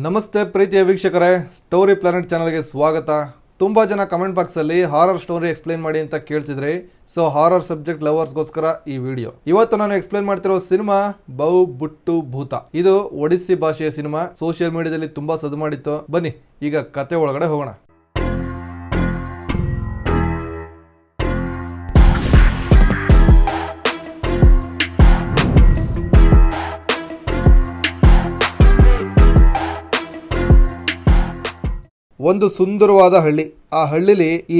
ನಮಸ್ತೆ ಪ್ರೀತಿಯ ವೀಕ್ಷಕರೇ, ಸ್ಟೋರಿ ಪ್ಲಾನೆಟ್ ಚಾನಲ್ಗೆ ಸ್ವಾಗತ. ತುಂಬ ಜನ ಕಮೆಂಟ್ ಬಾಕ್ಸಲ್ಲಿ ಹಾರರ್ ಸ್ಟೋರಿ ಎಕ್ಸ್ಪ್ಲೇನ್ ಮಾಡಿ ಅಂತ ಕೇಳ್ತಿದ್ರಿ. ಸೊ ಹಾರರ್ ಸಬ್ಜೆಕ್ಟ್ ಲವರ್ಸ್ಗೋಸ್ಕರ ಈ ವಿಡಿಯೋ. ಇವತ್ತು ನಾನು ಎಕ್ಸ್ಪ್ಲೇನ್ ಮಾಡ್ತಿರೋ ಸಿನಿಮಾ ಬೌ ಬುಟ್ಟು ಭೂತ. ಇದು ಒಡಿಸ್ಸಿ ಭಾಷೆಯ ಸಿನಿಮಾ. ಸೋಷಿಯಲ್ ಮೀಡಿಯಾದಲ್ಲಿ ತುಂಬಾ ಸದ್ದು ಮಾಡಿತ್ತು. ಬನ್ನಿ ಈಗ ಕತೆ ಒಳಗಡೆ ಹೋಗೋಣ. ಒಂದು ಸುಂದರವಾದ ಹಳ್ಳಿ. ಆ ಹಳ್ಳಿಲಿ ಈ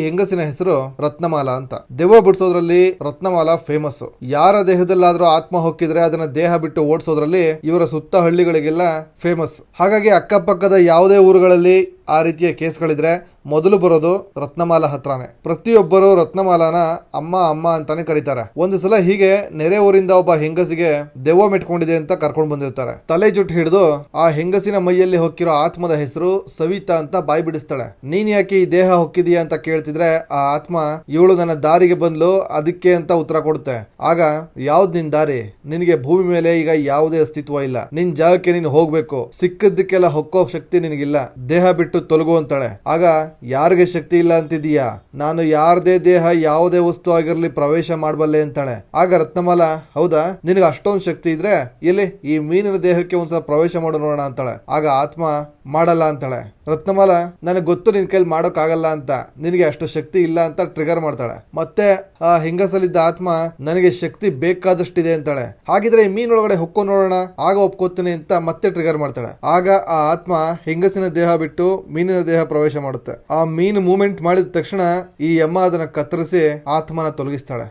ಹೆಂಗಸಿನ ಹೆಸರು ರತ್ನಮಾಲಾ ಅಂತ. ದೆವ್ವ ಬಿಡಿಸೋದ್ರಲ್ಲಿ ರತ್ನಮಾಲಾ ಫೇಮಸ್. ಯಾರ ದೇಹದಲ್ಲಾದ್ರೂ ಆತ್ಮ ಹೊಕ್ಕಿದ್ರೆ ಅದನ್ನ ದೇಹ ಬಿಟ್ಟು ಓಡಿಸೋದ್ರಲ್ಲಿ ಇವರ ಸುತ್ತ ಹಳ್ಳಿಗಳಿಗೆಲ್ಲ ಫೇಮಸ್. ಹಾಗಾಗಿ ಅಕ್ಕಪಕ್ಕದ ಯಾವುದೇ ಊರುಗಳಲ್ಲಿ ಆ ರೀತಿಯ ಕೇಸ್ಗಳಿದ್ರೆ ಮೊದಲು ಬರೋದು ರತ್ನಮಾಲಾ ಹತ್ರನೇ. ಪ್ರತಿಯೊಬ್ಬರು ರತ್ನಮಾಲಾನ ಅಮ್ಮ ಅಮ್ಮ ಅಂತಾನೆ ಕರೀತಾರೆ. ಒಂದು ಸಲ ಹೀಗೆ ನೆರೆ ಊರಿಂದ ಒಬ್ಬ ಹೆಂಗಸಿಗೆ ದೆವ್ವ ಮೆಟ್ಕೊಂಡಿದೆ ಅಂತ ಕರ್ಕೊಂಡು ಬಂದಿರ್ತಾರೆ. ತಲೆ ಜುಟ್ಟು ಹಿಡಿದು ಆ ಹೆಂಗಸಿನ ಮೈಯಲ್ಲಿ ಹೊಕ್ಕಿರೋ ಆತ್ಮದ ಹೆಸರು ಸವಿತಾ ಅಂತ ಬಾಯಿ ಬಿಡಿಸ್ತಾಳೆ. ನೀನ್ ಯಾಕೆ ಈ ದೇಹ ಹೊಕ್ಕಿದೀಯ ಅಂತ ಕೇಳ್ತಿದ್ರೆ ಆ ಆತ್ಮ ಇವಳು ನನ್ನ ದಾರಿಗೆ ಬಂದ್ಲು ಅದಕ್ಕೆ ಅಂತ ಉತ್ತರ ಕೊಡುತ್ತೆ. ಆಗ ಯಾವ್ದು ನಿನ್ ದಾರಿ? ನಿನಗೆ ಭೂಮಿ ಮೇಲೆ ಈಗ ಯಾವುದೇ ಅಸ್ತಿತ್ವ ಇಲ್ಲ. ನಿನ್ ಜಾಗಕ್ಕೆ ನೀನು ಹೋಗ್ಬೇಕು. ಸಿಕ್ಕದ್ದಕ್ಕೆಲ್ಲ ಹೊಕ್ಕೋ ಶಕ್ತಿ ನಿನಗಿಲ್ಲ. ದೇಹ ಬಿಟ್ಟು ತೊಲಗು ಅಂತಾಳೆ. ಆಗ ಯಾರಿಗೆ ಶಕ್ತಿ ಇಲ್ಲ ಅಂತಿದೀಯಾ? ನಾನು ಯಾರದೇ ದೇಹ ಯಾವುದೇ ವಸ್ತು ಆಗಿರ್ಲಿ ಪ್ರವೇಶ ಮಾಡಬಲ್ಲೆ ಅಂತಾಳೆ. ಆಗ ರತ್ನಮಾಲಾ, ಹೌದಾ, ನಿನಗೆ ಅಷ್ಟೊಂದು ಶಕ್ತಿ ಇದ್ರೆ ಎಲ್ಲಿ ಈ ಮೀನಿನ ದೇಹಕ್ಕೆ ಒಂದ್ಸಲ ಪ್ರವೇಶ ಮಾಡು ನೋಡೋಣ ಅಂತಾಳೆ. ಆಗ ಆತ್ಮ ಮಾಡಲ್ಲ ಅಂತಾಳೆ. ರತ್ನಮಾಲಾ, ನನಗೆ ಗೊತ್ತು ನಿನ್ ಕೈಲಿ ಮಾಡೋಕ್ ಆಗಲ್ಲ ಅಂತ, ನಿನಗೆ ಅಷ್ಟು ಶಕ್ತಿ ಇಲ್ಲ ಅಂತ ಟ್ರಿಗರ್ ಮಾಡ್ತಾಳೆ. ಮತ್ತೆ ಆ ಹೆಂಗಸಲಿದ್ದ ಆತ್ಮ ನನಗೆ ಶಕ್ತಿ ಬೇಕಾದಷ್ಟಿದೆ ಅಂತಾಳೆ. ಹಾಗಿದ್ರೆ ಈ ಮೀನೊಳಗಡೆ ಹೊಕ್ಕೋ ನೋಡೋಣ, ಆಗ ಒಪ್ಕೋತೀನಿ ಅಂತ ಮತ್ತೆ ಟ್ರಿಗರ್ ಮಾಡ್ತಾಳೆ. ಆಗ ಆ ಆತ್ಮ ಹೆಂಗಸಿನ ದೇಹ ಬಿಟ್ಟು ಮೀನಿನ ದೇಹ ಪ್ರವೇಶ ಮಾಡುತ್ತೆ. ಆ ಮೀನು ಮೂವ್ಮೆಂಟ್ ಮಾಡಿದ ತಕ್ಷಣ ಈ ಯಮ್ಮ ಅದನ್ನ ಕತ್ತರಿಸಿ ಆತ್ಮನ ತೊಲಗಿಸ್ತಾಳೆ.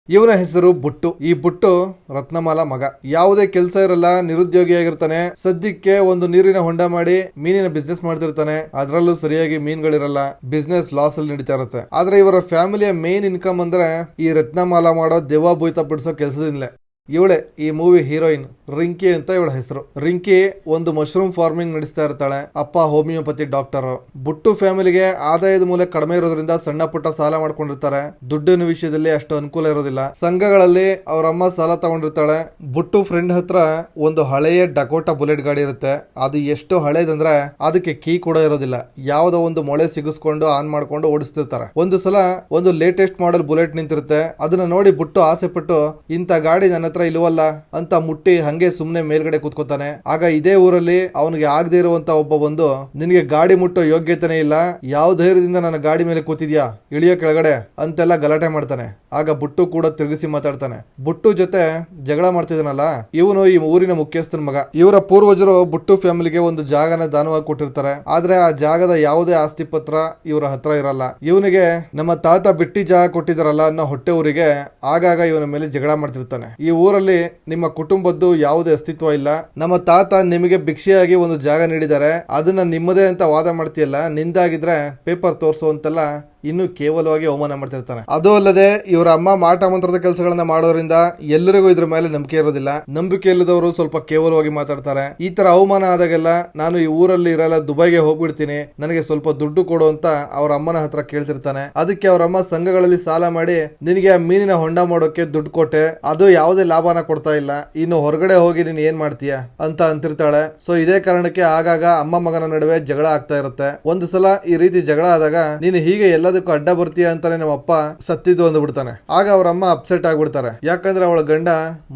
ಇವನ ಹೆಸರು ಬುಟ್ಟು. ಈ ಬುಟ್ಟು ರತ್ನಮಾಲಾ ಮಗ. ಯಾವುದೇ ಕೆಲಸ ಇರಲ್ಲ, ನಿರುದ್ಯೋಗಿಯಾಗಿರ್ತಾನೆ. ಸದ್ಯಕ್ಕೆ ಒಂದು ನೀರಿನ ಹೊಂಡ ಮಾಡಿ ಮೀನಿನ ಬಿಸ್ನೆಸ್ ಮಾಡ್ತಿರ್ತಾನೆ. ಅದರಲ್ಲೂ ಸರಿಯಾಗಿ ಮೀನುಗಳಿರಲ್ಲ. ಬಿಸ್ನೆಸ್ ಲಾಸ್ ಅಲ್ಲಿ ನಡೀತಾ ಇರುತ್ತೆ. ಆದ್ರೆ ಇವರ ಫ್ಯಾಮಿಲಿಯ ಮೇನ್ ಇನ್ಕಮ್ ಅಂದ್ರೆ ಈ ರತ್ನಮಾಲಾ ಮಾಡೋ ದೆವ್ವ ಭೂತ ಬಿಡಿಸೋ ಕೆಲಸದಿಂದಲೇ. ಇವಳೆ ಈ ಮೂವಿ ಹೀರೋಯಿನ್. ರಿಂಕಿ ಅಂತ ಇವಳ ಹೆಸರು. ರಿಂಕಿ ಒಂದು ಮಶ್ರೂಮ್ ಫಾರ್ಮಿಂಗ್ ನಡೆಸ್ತಾ ಇರ್ತಾಳೆ. ಅಪ್ಪ ಹೋಮಿಯೋಪತಿ ಡಾಕ್ಟರ್. ಬುಟ್ಟು ಫ್ಯಾಮಿಲಿಗೆ ಆದಾಯದ ಮೂಲ ಕಡಿಮೆ ಇರೋದ್ರಿಂದ ಸಣ್ಣ ಪುಟ್ಟ ಸಾಲ ಮಾಡ್ಕೊಂಡಿರ್ತಾರೆ. ದುಡ್ಡಿನ ವಿಷಯದಲ್ಲಿ ಅಷ್ಟು ಅನುಕೂಲ ಇರೋದಿಲ್ಲ. ಸಂಘಗಳಲ್ಲಿ ಅವರಮ್ಮ ಸಾಲ ತಗೊಂಡಿರ್ತಾಳೆ. ಬುಟ್ಟು ಫ್ರೆಂಡ್ ಹತ್ರ ಒಂದು ಹಳೆಯ ಡಕೋಟಾ ಬುಲೆಟ್ ಗಾಡಿ ಇರುತ್ತೆ. ಅದು ಎಷ್ಟು ಹಳೇದಂದ್ರೆ ಅದಕ್ಕೆ ಕೀ ಕೂಡ ಇರೋದಿಲ್ಲ. ಯಾವುದೋ ಒಂದು ಮೊಳೆ ಸಿಗಿಸ್ಕೊಂಡು ಆನ್ ಮಾಡ್ಕೊಂಡು ಓಡಿಸ್ತಿರ್ತಾರೆ. ಒಂದು ಸಲ ಒಂದು ಲೇಟೆಸ್ಟ್ ಮಾಡೆಲ್ ಬುಲೆಟ್ ನಿಂತಿರುತ್ತೆ. ಅದನ್ನ ನೋಡಿ ಬುಟ್ಟು ಆಸೆ ಪಟ್ಟು ಇಂಥ ಗಾಡಿ ನನ್ನ ಇಲ್ವಲ್ಲ ಅಂತ ಮುಟ್ಟಿ ಹಂಗೆ ಸುಮ್ನೆ ಮೇಲ್ಗಡೆ ಕೂತ್ಕೋತಾನೆ. ಆಗ ಇದೇ ಊರಲ್ಲಿ ಅವನಿಗೆ ಆಗದೆ ಇರುವಂತ ಒಬ್ಬ ಬಂದು, ನಿನಗೆ ಗಾಡಿ ಮುಟ್ಟೋ ಯೋಗ್ಯತೆನೇ ಇಲ್ಲ, ಯಾವ ಧೈರ್ಯದಿಂದ ನನ್ನ ಗಾಡಿ ಮೇಲೆ ಕೂತಿದ್ಯಾ, ಇಳಿಯೋ ಕೆಳಗಡೆ ಅಂತೆಲ್ಲ ಗಲಾಟೆ ಮಾಡ್ತಾನೆ. ಆಗ ಬುಟ್ಟು ಕೂಡ ತಿರುಗಿಸಿ ಮಾತಾಡ್ತಾನೆ. ಬುಟ್ಟು ಜೊತೆ ಜಗಳ ಮಾಡ್ತಿದ್ದಾನಲ್ಲ ಇವನು ಈ ಊರಿನ ಮುಖ್ಯಸ್ಥನ ಮಗ. ಇವರ ಪೂರ್ವಜರು ಬುಟ್ಟು ಫ್ಯಾಮಿಲಿಗೆ ಒಂದು ಜಾಗನ ದಾನವಾಗಿ ಕೊಟ್ಟಿರ್ತಾರೆ. ಆದ್ರೆ ಆ ಜಾಗದ ಯಾವುದೇ ಆಸ್ತಿ ಪತ್ರ ಇವರ ಹತ್ರ ಇರಲ್ಲ. ಇವನಿಗೆ ನಮ್ಮ ತಾತ ಬಿಟ್ಟಿ ಜಾಗ ಕೊಟ್ಟಿದಾರಲ್ಲ ಅನ್ನೋ ಹೊಟ್ಟೆ ಊರಿಗೆ ಆಗಾಗ ಇವನ ಮೇಲೆ ಜಗಳ ಮಾಡ್ತಿರ್ತಾನೆ. ಈ ಊರಲ್ಲಿ ನಿಮ್ಮ ಕುಟುಂಬದ್ದು ಯಾವುದೇ ಅಸ್ತಿತ್ವ ಇಲ್ಲ. ನಮ್ಮ ತಾತ ನಿಮಗೆ ಭಿಕ್ಷೆಯಾಗಿ ಒಂದು ಜಾಗ ನೀಡಿದ್ದಾರೆ, ಅದನ್ನ ನಿಮ್ಮದೇ ಅಂತ ವಾದ ಮಾಡ್ತೀಯಲ್ಲ, ನಿಂದಾಗಿದ್ರೆ ಪೇಪರ್ ತೋರ್ಸು ಅಂತೆಲ್ಲ ಇನ್ನು ಕೇವಲವಾಗಿ ಅವಮಾನ ಮಾಡ್ತಿರ್ತಾನೆ. ಅದು ಅಲ್ಲದೆ ಇವರ ಅಮ್ಮ ಮಾಟ ಮಂತ್ರದ ಕೆಲಸಗಳನ್ನ ಮಾಡೋದ್ರಿಂದ ಎಲ್ಲರಿಗೂ ಇದ್ರ ಮೇಲೆ ನಂಬಿಕೆ ಇರೋದಿಲ್ಲ. ನಂಬಿಕೆ ಇಲ್ಲದವರು ಸ್ವಲ್ಪ ಕೇವಲವಾಗಿ ಮಾತಾಡ್ತಾರೆ. ಈ ತರ ಅವಮಾನ ಆದಾಗೆಲ್ಲ ನಾನು ಈ ಊರಲ್ಲಿ ಇರಲ್ಲ, ದುಬೈಗೆ ಹೋಗ್ಬಿಡ್ತೀನಿ, ನನಗೆ ಸ್ವಲ್ಪ ದುಡ್ಡು ಕೊಡು ಅಂತ ಅವ್ರ ಅಮ್ಮನ ಹತ್ರ ಕೇಳ್ತಿರ್ತಾನೆ. ಅದಕ್ಕೆ ಅವರಮ್ಮ ಸಂಘಗಳಲ್ಲಿ ಸಾಲ ಮಾಡಿ ನಿನಗೆ ಆ ಮೀನಿನ ಹೊಂಡ ಮಾಡೋಕೆ ದುಡ್ಡು ಕೊಟ್ಟೆ, ಅದು ಯಾವುದೇ ಲಾಭನ ಕೊಡ್ತಾ ಇಲ್ಲ, ಇನ್ನು ಹೊರಗಡೆ ಹೋಗಿ ನೀನ್ ಏನ್ ಮಾಡ್ತೀಯ ಅಂತ ಅಂತಿರ್ತಾಳೆ. ಸೊ ಇದೇ ಕಾರಣಕ್ಕೆ ಆಗಾಗ ಅಮ್ಮ ಮಗನ ನಡುವೆ ಜಗಳ ಆಗ್ತಾ ಇರುತ್ತೆ. ಒಂದು ಸಲ ಈ ರೀತಿ ಜಗಳ ಆದಾಗ ನೀನು ಹೀಗೆ ಎಲ್ಲದಕ್ಕೂ ಅಡ್ಡ ಬರ್ತೀಯ ಅಂತಾನೆ ನಮ್ಮ ಅಪ್ಪ ಸತ್ತಿದ್ದು ಅಂದ್ಬಿಡ್ತಾನೆ. ಆಗ ಅವರಮ್ಮ ಅಪ್ಸೆಟ್ ಆಗ್ಬಿಡ್ತಾರೆ. ಯಾಕಂದ್ರೆ ಅವಳ ಗಂಡ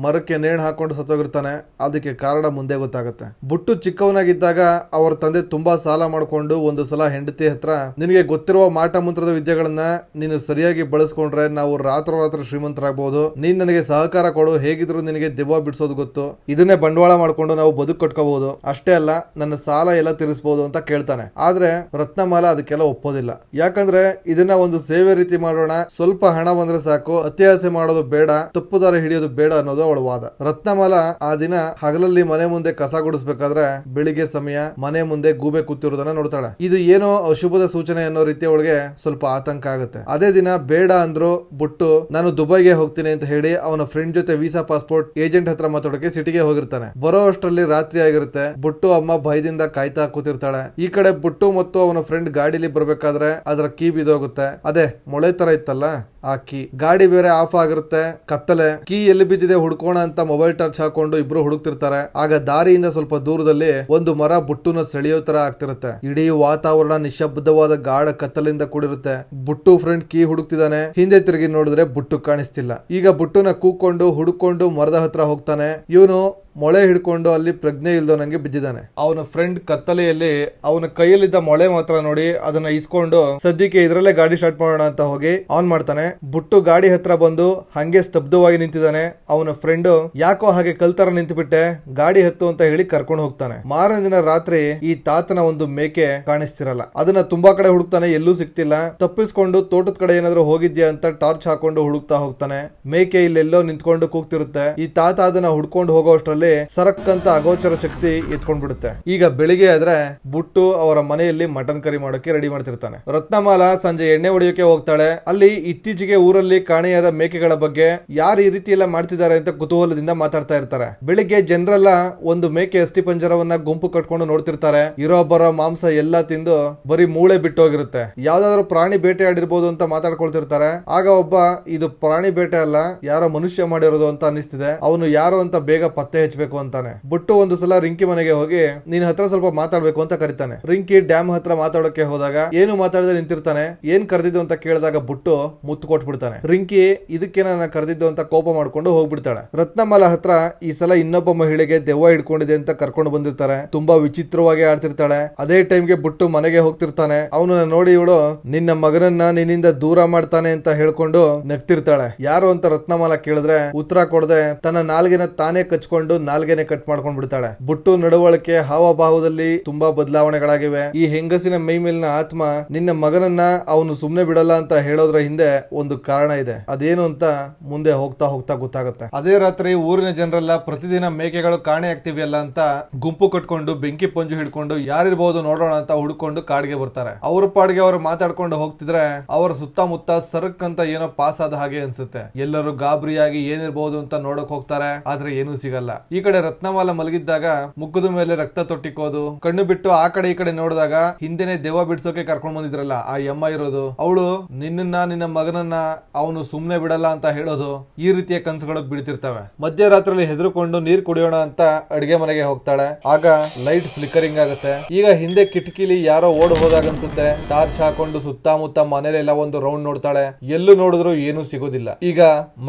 ಮರಕ್ಕೆ ನೇಣು ಹಾಕೊಂಡು ಸತ್ತೋಗಿರ್ತಾನೆ. ಅದಕ್ಕೆ ಕಾರಣ ಮುಂದೆ ಗೊತ್ತಾಗುತ್ತೆ. ಬುಟ್ಟು ಚಿಕ್ಕವನಾಗಿದ್ದಾಗ ಅವರ ತಂದೆ ತುಂಬಾ ಸಾಲ ಮಾಡ್ಕೊಂಡು ಒಂದು ಸಲ ಹೆಂಡತಿ ಹತ್ರ, ನಿನಗೆ ಗೊತ್ತಿರುವ ಮಾಟ ಮಂತ್ರದ ವಿದ್ಯೆಗಳನ್ನ ನೀನು ಸರಿಯಾಗಿ ಬಳಸ್ಕೊಂಡ್ರೆ ನಾವು ರಾತ್ರೋರಾತ್ರಿ ಶ್ರೀಮಂತರಾಗಬಹುದು, ನೀನ್ ನನಗೆ ಸಹಕಾರ ಕೊಡು, ಹೇಗಿದ್ರು ನಿನಗೆ ದೆವ್ವ ಬಿಡಿಸೋದು ಗೊತ್ತು, ಇದನ್ನೇ ಬಂಡವಾಳ ಮಾಡ್ಕೊಂಡು ನಾವು ಬದುಕು ಕಟ್ಕೋಬಹುದು, ಅಷ್ಟೇ ಅಲ್ಲ ನನ್ನ ಸಾಲ ಎಲ್ಲ ತೀರಿಸಬಹುದು ಅಂತ ಕೇಳ್ತಾನೆ. ಆದ್ರೆ ರತ್ನಮಾಲಾ ಅದಕ್ಕೆಲ್ಲ ಒಪ್ಪೋದಿಲ್ಲ. ಯಾಕಂದ್ರೆ ಇದನ್ನ ಒಂದು ಸೇವೆ ರೀತಿ ಮಾಡೋಣ, ಸ್ವಲ್ಪ ಹಣ ಬಂದ್ರೆ ಸಾಕು, ಅತ್ಯಾಸೆ ಮಾಡೋದು ಬೇಡ, ತಪ್ಪುದಾರ ಹಿಡಿಯೋದು ಬೇಡ ಅನ್ನೋದು ಅವಳ ವಾದ. ರತ್ನಮಾಲಾ ಆ ದಿನ ಹಗಲಲ್ಲಿ ಮನೆ ಮುಂದೆ ಕಸ ಗುಡಿಸ್ಬೇಕಾದ್ರೆ ಬೆಳಿಗ್ಗೆ ಸಮಯ ಮನೆ ಮುಂದೆ ಗೂಬೆ ಕೂತಿರೋದನ್ನ ನೋಡ್ತಾಳೆ. ಇದು ಏನೋ ಅಶುಭದ ಸೂಚನೆ ಅನ್ನೋ ರೀತಿ ಅವಳಿಗೆ ಸ್ವಲ್ಪ ಆತಂಕ ಆಗುತ್ತೆ. ಅದೇ ದಿನ ಬೇಡ ಅಂದ್ರು ಬುಟ್ಟು ನಾನು ದುಬೈಗೆ ಹೋಗ್ತೀನಿ ಅಂತ ಹೇಳಿ ಅವನ ಫ್ರೆಂಡ್ ಜೊತೆ ವೀಸಾ ಪಾಸ್ಪೋರ್ಟ್ ಏಜೆಂಟ್ ಹತ್ರ ಮಾತಾಡೋಕೆ ಸಿಟಿಗೆ ಹೋಗಿರ್ತಾನೆ. ಬರೋ ಅಷ್ಟರಲ್ಲಿ ರಾತ್ರಿ ಆಗಿರುತ್ತೆ. ಬುಟ್ಟು ಅಮ್ಮ ಭಯದಿಂದ ಕಾಯ್ತಾ ಕೂತಿರ್ತಾಳೆ. ಈ ಕಡೆ ಬುಟ್ಟು ಮತ್ತು ಅವನ ಫ್ರೆಂಡ್ ಗಾಡಿಲಿ ಬರ್ಬೇಕಾದ್ರೆ ಅದರ ಕೀ ಬಿದ್ದೋಗುತ್ತೆ. ಅದೇ ಮೊಳೆ ತರ ಇತ್ತಲ್ಲ ಆ ಕೀ. ಗಾಡಿ ಬೇರೆ ಆಫ್ ಆಗಿರುತ್ತೆ, ಕತ್ತಲೆ. ಕೀ ಎಲ್ಲಿ ಬಿದ್ದಿದೆ ಹುಡ್ಕೋಣ ಅಂತ ಮೊಬೈಲ್ ಟಾರ್ಚ್ ಹಾಕೊಂಡು ಇಬ್ರು ಹುಡುಕ್ತಿರ್ತಾರೆ. ಆಗ ದಾರಿಯಿಂದ ಸ್ವಲ್ಪ ದೂರದಲ್ಲಿ ಒಂದು ಮರ ಬುಟ್ಟುನ ಸೆಳೆಯೋ ತರ ಆಗ್ತಿರುತ್ತೆ. ಇಡೀ ವಾತಾವರಣ ನಿಶಬ್ದವಾದ ಗಾಢ ಕತ್ತಲಿಂದ ಕೂಡಿರುತ್ತೆ. ಬುಟ್ಟು ಫ್ರೆಂಡ್ ಕೀ ಹುಡುಕ್ತಿದ್ದಾನೆ. ಹಿಂದೆ ತಿರುಗಿ ನೋಡಿದ್ರೆ ಬುಟ್ಟು ಕಾಣಿಸ್ತಿಲ್ಲ. ಈಗ ಬುಟ್ಟುನ ಕೂಕೊಂಡು ಹುಡುಕೊಂಡು ಮರದ ಹತ್ರ ಹೋಗ್ತಾನೆ. ಇವನು ಮೊಳೆ ಹಿಡ್ಕೊಂಡು ಅಲ್ಲಿ ಪ್ರಜ್ಞೆ ಇಲ್ದವನಂಗೆ ಬಿದ್ದಿದ್ದಾನೆ. ಅವನ ಫ್ರೆಂಡ್ ಕತ್ತಲೆಯಲ್ಲಿ ಅವನ ಕೈಯಲ್ಲಿದ್ದ ಮೊಳೆ ಮಾತ್ರ ನೋಡಿ ಅದನ್ನ ಇಸ್ಕೊಂಡು ಸದ್ಯಕ್ಕೆ ಇದ್ರಲ್ಲೇ ಗಾಡಿ ಸ್ಟಾರ್ಟ್ ಮಾಡೋಣ ಅಂತ ಹೋಗಿ ಆನ್ ಮಾಡ್ತಾನೆ. ಬುಟ್ಟು ಗಾಡಿ ಹತ್ರ ಬಂದು ಹಂಗೆ ಸ್ತಬ್ಧವಾಗಿ ನಿಂತಿದ್ದಾನೆ. ಅವನ ಫ್ರೆಂಡ್ ಯಾಕೋ ಹಾಗೆ ಕಲ್ತರ ನಿಂತುಬಿಟ್ಟೆ, ಗಾಡಿ ಹತ್ತು ಅಂತ ಹೇಳಿ ಕರ್ಕೊಂಡು ಹೋಗ್ತಾನೆ. ಮಾರನೇ ದಿನ ರಾತ್ರಿ ಈ ತಾತನ ಒಂದು ಮೇಕೆ ಕಾಣಿಸ್ತಿರಲ್ಲ. ಅದನ್ನ ತುಂಬಾ ಕಡೆ ಹುಡುಕ್ತಾನೆ, ಎಲ್ಲೂ ಸಿಕ್ತಿಲ್ಲ. ತಪ್ಪಿಸ್ಕೊಂಡು ತೋಟದ ಕಡೆ ಏನಾದ್ರು ಹೋಗಿದ್ಯಾ ಅಂತ ಟಾರ್ಚ್ ಹಾಕೊಂಡು ಹುಡುಕ್ತಾ ಹೋಗ್ತಾನೆ. ಮೇಕೆ ಇಲ್ಲೆಲ್ಲೋ ನಿಂತ್ಕೊಂಡು ಕೂಗ್ತಿರುತ್ತೆ. ಈ ತಾತ ಅದನ್ನ ಹುಡ್ಕೊಂಡು ಹೋಗೋ ಅಷ್ಟ್ರಲ್ಲಿ ಸರಕ್ ಅಂತ ಅಗೋಚರ ಶಕ್ತಿ ಎತ್ಕೊಂಡ್ ಬಿಡುತ್ತೆ. ಈಗ ಬೆಳಿಗ್ಗೆ ಆದ್ರೆ ಬುಟ್ಟು ಅವರ ಮನೆಯಲ್ಲಿ ಮಟನ್ ಕರಿ ಮಾಡೋಕೆ ರೆಡಿ ಮಾಡ್ತಿರ್ತಾನೆ. ರತ್ನಮಾಲಾ ಸಂಜೆ ಎಣ್ಣೆ ಹೊಡಿಯೋಕೆ ಹೋಗ್ತಾಳೆ. ಅಲ್ಲಿ ಇತ್ತೀಚೆಗೆ ಊರಲ್ಲಿ ಕಾಣೆಯಾದ ಮೇಕೆಗಳ ಬಗ್ಗೆ ಯಾರು ಈ ರೀತಿ ಎಲ್ಲ ಮಾಡ್ತಿದ್ದಾರೆ ಅಂತ ಕುತೂಹಲದಿಂದ ಮಾತಾಡ್ತಾ ಇರ್ತಾರೆ. ಬೆಳಿಗ್ಗೆ ಜನರೆಲ್ಲ ಒಂದು ಮೇಕೆ ಅಸ್ಥಿ ಪಂಜರವನ್ನ ಗುಂಪು ಕಟ್ಕೊಂಡು ನೋಡ್ತಿರ್ತಾರೆ. ಇರೋ ಬರೋ ಮಾಂಸ ಎಲ್ಲಾ ತಿಂದು ಬರೀ ಮೂಳೆ ಬಿಟ್ಟೋಗಿರುತ್ತೆ. ಯಾವ್ದಾದ್ರು ಪ್ರಾಣಿ ಬೇಟೆ ಆಡಿರ್ಬೋದು ಅಂತ ಮಾತಾಡ್ಕೊಳ್ತಿರ್ತಾರೆ. ಆಗ ಒಬ್ಬ ಇದು ಪ್ರಾಣಿ ಬೇಟೆ ಅಲ್ಲ, ಯಾರೋ ಮನುಷ್ಯ ಮಾಡಿರೋದು ಅಂತ ಅನಿಸ್ತಿದೆ, ಅವನು ಯಾರು ಅಂತ ಬೇಗ ಪತ್ತೆ ಹಚ್ಚಬೇಕು ಅಂತಾನೆ. ಬುಟ್ಟು ಒಂದು ಸಲ ರಿಂಕಿ ಮನೆಗೆ ಹೋಗಿ ನಿನ್ ಹತ್ರ ಸ್ವಲ್ಪ ಮಾತಾಡ್ಬೇಕು ಅಂತ ಕರಿತಾನೆ. ರಿಂಕಿ ಡ್ಯಾಮ್ ಹತ್ರ ಮಾತಾಡೋಕೆ ಹೋದಾಗ ಏನು ಮಾತಾಡದೆ ನಿಂತಿರ್ತಾನೆ. ಏನ್ ಕರೆದಿದ್ದು ಅಂತ ಕೇಳಿದಾಗ ಬುಟ್ಟು ಮುತ್ತು ಕೊಟ್ಬಿಡ್ತಾನೆ. ರಿಂಕಿ ಇದಕ್ಕೆ ನನ್ನ ಕರೆದಿದ್ದು ಅಂತ ಕೋಪ ಮಾಡ್ಕೊಂಡು ಹೋಗ್ಬಿಡ್ತಾಳೆ. ರತ್ನಮಾಲಾ ಹತ್ರ ಈ ಸಲ ಇನ್ನೊಬ್ಬ ಮಹಿಳೆಗೆ ದೆವ್ವ ಹಿಡ್ಕೊಂಡಿದೆ ಅಂತ ಕರ್ಕೊಂಡು ಬಂದಿರ್ತಾರೆ. ತುಂಬಾ ವಿಚಿತ್ರವಾಗಿ ಆಡ್ತಿರ್ತಾಳೆ. ಅದೇ ಟೈಮ್ಗೆ ಬುಟ್ಟು ಮನೆಗೆ ಹೋಗ್ತಿರ್ತಾನೆ. ಅವನನ್ನ ನೋಡಿ ಇವಳು ನಿನ್ನ ಮಗನನ್ನ ನಿನ್ನಿಂದ ದೂರ ಮಾಡ್ತಾನೆ ಅಂತ ಹೇಳ್ಕೊಂಡು ನಗ್ತಿರ್ತಾಳೆ. ಯಾರು ಅಂತ ರತ್ನಮಾಲಾ ಕೇಳಿದ್ರೆ ಉತ್ತರ ಕೊಡದೆ ತನ್ನ ನಾಲ್ಗೆನ ತಾನೇ ಕಚ್ಕೊಂಡು ನಾಲ್ಗೆನೆ ಕಟ್ ಮಾಡ್ಕೊಂಡ್ ಬಿಡ್ತಾಳೆ. ಬುಟ್ಟು ನಡವಳಿಕೆ ಹಾವಭಾವದಲ್ಲಿ ತುಂಬಾ ಬದಲಾವಣೆಗಳಾಗಿವೆ. ಈ ಹೆಂಗಸಿನ ಮೈ ಮೇಲಿನ ಆತ್ಮ ನಿನ್ನ ಮಗನನ್ನ ಅವನು ಸುಮ್ನೆ ಬಿಡಲ್ಲ ಅಂತ ಹೇಳೋದ್ರ ಹಿಂದೆ ಒಂದು ಕಾರಣ ಇದೆ. ಅದೇನು ಅಂತ ಮುಂದೆ ಹೋಗ್ತಾ ಹೋಗ್ತಾ ಗೊತ್ತಾಗುತ್ತೆ. ಅದೇ ರಾತ್ರಿ ಊರಿನ ಜನರೆಲ್ಲ ಪ್ರತಿದಿನ ಮೇಕೆಗಳು ಕಾಣೆ ಆಗ್ತಿವೆಯಲ್ಲ ಅಂತ ಗುಂಪು ಕಟ್ಕೊಂಡು ಬೆಂಕಿ ಪಂಜು ಹಿಡ್ಕೊಂಡು ಯಾರಿರ್ಬಹುದು ನೋಡೋಣ ಅಂತ ಹುಡ್ಕೊಂಡು ಕಾಡಿಗೆ ಬರ್ತಾರೆ. ಅವ್ರ ಪಾಡಿಗೆ ಅವರು ಮಾತಾಡ್ಕೊಂಡು ಹೋಗ್ತಿದ್ರೆ ಅವರ ಸುತ್ತಮುತ್ತ ಸರಕ್ ಅಂತ ಏನೋ ಪಾಸ್ ಆದ ಹಾಗೆ ಅನ್ಸುತ್ತೆ. ಎಲ್ಲರೂ ಗಾಬರಿಯಾಗಿ ಏನಿರ್ಬಹುದು ಅಂತ ನೋಡಕ್ ಹೋಗ್ತಾರೆ, ಆದ್ರೆ ಏನೂ ಸಿಗಲ್ಲ. ಈ ಕಡೆ ರತ್ನಮಾಲಾ ಮಲಗಿದ್ದಾಗ ಮುಖದ ಮೇಲೆ ರಕ್ತ ತೊಟ್ಟಿಕೋದು, ಕಣ್ಣು ಬಿಟ್ಟು ಆ ಕಡೆ ಈ ಕಡೆ ನೋಡಿದಾಗ ಹಿಂದೆನೆ ದೆವ್ವ ಬಿಡ್ಸೋಕೆ ಕರ್ಕೊಂಡ್ ಬಂದಿದ್ರಲ್ಲ ಆ ಯಮ್ಮ ಇರೋದು, ಅವಳು ನಿನ್ನ ಮಗನನ್ನ ಅವನು ಸುಮ್ನೆ ಬಿಡಲ್ಲ ಅಂತ ಹೇಳೋದು, ಈ ರೀತಿಯ ಕನ್ಸುಗಳು ಬೀಳ್ತಿರ್ತವೆ. ಮಧ್ಯರಾತ್ರಿ ಹೆದರ್ಕೊಂಡು ನೀರ್ ಕುಡಿಯೋಣ ಅಂತ ಅಡಿಗೆ ಮನೆಗೆ ಹೋಗ್ತಾಳೆ. ಆಗ ಲೈಟ್ ಫ್ಲಿಕರಿಂಗ್ ಆಗುತ್ತೆ. ಈಗ ಹಿಂದೆ ಕಿಟಕಿಲಿ ಯಾರೋ ಓಡ್ ಹೋದಾಗ ಅನ್ಸುತ್ತೆ. ಟಾರ್ಚ್ ಹಾಕೊಂಡು ಸುತ್ತಮುತ್ತ ಮನೇಲೆಲ್ಲ ಒಂದು ರೌಂಡ್ ನೋಡ್ತಾಳೆ. ಎಲ್ಲೂ ನೋಡಿದ್ರು ಏನೂ ಸಿಗೋದಿಲ್ಲ. ಈಗ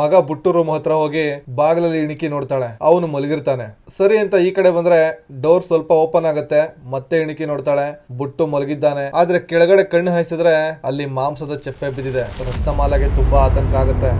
ಮಗ ಬುಟ್ಟು ರೂಮ್ ಹತ್ರ ಹೋಗಿ ಬಾಗಿಲಲ್ಲಿ ಇಣಿಕಿ ನೋಡ್ತಾಳೆ. ಅವನು ಮಲಗಿರ್ತಾನೆ. ಸರಿ ಅಂತ ಈ ಕಡೆ ಬಂದ್ರೆ ಡೋರ್ ಸ್ವಲ್ಪ ಓಪನ್ ಆಗುತ್ತೆ. ಮತ್ತೆ ಇಣಿಕಿ ನೋಡ್ತಾಳೆ. ಬುಟ್ಟು ಮಲಗಿದ್ದಾನೆ. ಆದ್ರೆ ಕೆಳಗಡೆ ಕಣ್ಣು ಹಾಯಿಸಿದ್ರೆ ಅಲ್ಲಿ ಮಾಂಸದ ಚೆಪ್ಪೆ ಬಿದ್ದಿದೆ. ರತ್ನಮಾಲಾಗೆ ತುಂಬಾ ಆತಂಕ ಆಗುತ್ತೆ.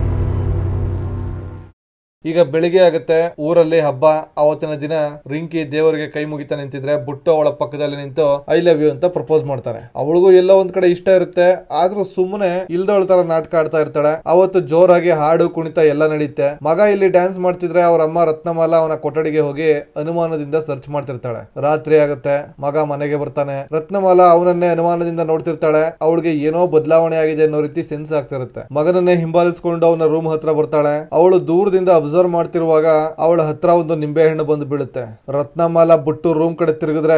ಈಗ ಬೆಳಿಗ್ಗೆ ಆಗುತ್ತೆ. ಊರಲ್ಲಿ ಹಬ್ಬ. ಅವತ್ತಿನ ದಿನ ರಿಂಕಿ ದೇವರಿಗೆ ಕೈ ಮುಗಿತಾ ನಿಂತಿದ್ರೆ ಬುಟ್ಟು ಅವಳ ಪಕ್ಕದಲ್ಲಿ ನಿಂತು ಐ ಲವ್ ಯು ಅಂತ ಪ್ರಪೋಸ್ ಮಾಡ್ತಾನೆ. ಅವಳಿಗೂ ಎಲ್ಲೋ ಒಂದ್ ಕಡೆ ಇಷ್ಟ ಇರುತ್ತೆ, ಆದ್ರೂ ಸುಮ್ಮನೆ ಇಲ್ದವಳ ತರ ನಾಟಕ ಆಡ್ತಾ ಇರ್ತಾಳೆ. ಅವತ್ತು ಜೋರಾಗಿ ಹಾಡು ಕುಣಿತ ಎಲ್ಲ ನಡೆಯುತ್ತೆ. ಮಗ ಇಲ್ಲಿ ಡ್ಯಾನ್ಸ್ ಮಾಡ್ತಿದ್ರೆ ಅವ್ರ ಅಮ್ಮ ರತ್ನಮಾಲಾ ಅವನ ಕೊಠಡಿಗೆ ಹೋಗಿ ಅನುಮಾನದಿಂದ ಸರ್ಚ್ ಮಾಡ್ತಿರ್ತಾಳೆ. ರಾತ್ರಿ ಆಗುತ್ತೆ. ಮಗ ಮನೆಗೆ ಬರ್ತಾನೆ. ರತ್ನಮಾಲಾ ಅವನನ್ನೇ ಅನುಮಾನದಿಂದ ನೋಡ್ತಿರ್ತಾಳೆ. ಅವಳಿಗೆ ಏನೋ ಬದಲಾವಣೆ ಆಗಿದೆ ಅನ್ನೋ ರೀತಿ ಸೆನ್ಸ್ ಆಗ್ತಿರುತ್ತೆ. ಮಗನನ್ನೇ ಹಿಂಬಾಲಿಸ್ಕೊಂಡು ಅವನ ರೂಮ್ ಹತ್ರ ಬರ್ತಾಳೆ. ಅವಳು ದೂರದಿಂದ ಅಬ್ಸರ್ವ್ ಮಾಡ್ತಿರುವಾಗ ಅವಳ ಹತ್ರ ಒಂದು ನಿಂಬೆ ಹಣ್ಣು ಬಂದು ಬೀಳುತ್ತೆ. ರತ್ನಮಾಲಾ ಬುಟ್ಟು ರೂಮ್ ಕಡೆ ತಿರುಗಿದ್ರೆ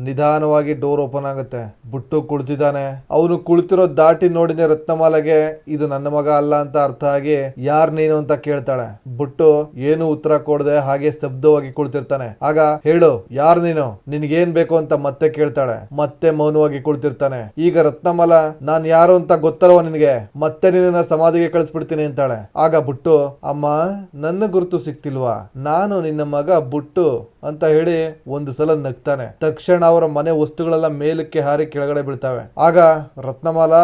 ನಿಧಾನವಾಗಿ ಡೋರ್ ಓಪನ್ ಆಗುತ್ತೆ. ಬುಟ್ಟು ಕುಳಿತಿದ್ದಾನೆ. ಅವನು ಕುಳಿತಿರೋ ದಾಟಿ ನೋಡಿದ ರತ್ನಮಾಲಾಗೆ ಇದು ನನ್ನ ಮಗ ಅಲ್ಲ ಅಂತ ಅರ್ಥ ಆಗಿ ಯಾರ್ ನೀನು ಅಂತ ಕೇಳ್ತಾಳೆ. ಬುಟ್ಟು ಏನು ಉತ್ತರ ಕೊಡದೆ ಹಾಗೆ ಸ್ತಬ್ಧವಾಗಿ ಕುಳಿತಿರ್ತಾನೆ. ಆಗ ಹೇಳು ಯಾರ್ ನೀನು, ನಿನ್ಗೇನ್ ಬೇಕು ಅಂತ ಮತ್ತೆ ಕೇಳ್ತಾಳೆ. ಮತ್ತೆ ಮೌನವಾಗಿ ಕುಳಿತಿರ್ತಾನೆ. ಈಗ ರತ್ನಮಾಲಾ ನಾನ್ ಯಾರು ಅಂತ ಗೊತ್ತಲ್ವ ನಿನಗೆ, ಮತ್ತೆ ನಿನ್ನ ಸಮಾಧಿಗೆ ಕಳಿಸ್ಬಿಡ್ತೀನಿ ಅಂತಾಳೆ. ಆಗ ಬುಟ್ಟು ಅಮ್ಮ ನನ್ನ ಗುರುತು ಸಿಕ್ತಿಲ್ವಾ, ನಾನು ನಿನ್ನ ಮಗ ಬುಟ್ಟು ಅಂತ ಹೇಳಿ ಒಂದು ಸಲ ನಗ್ತಾನೆ. ತಕ್ಷಣ ಅವರ ಮನೆ ವಸ್ತುಗಳೆಲ್ಲ ಮೇಲಕ್ಕೆ ಹಾರಿ ಕೆಳಗಡೆ ಬೀಳ್ತಾವೆ. ಆಗ ರತ್ನಮಾಲಾ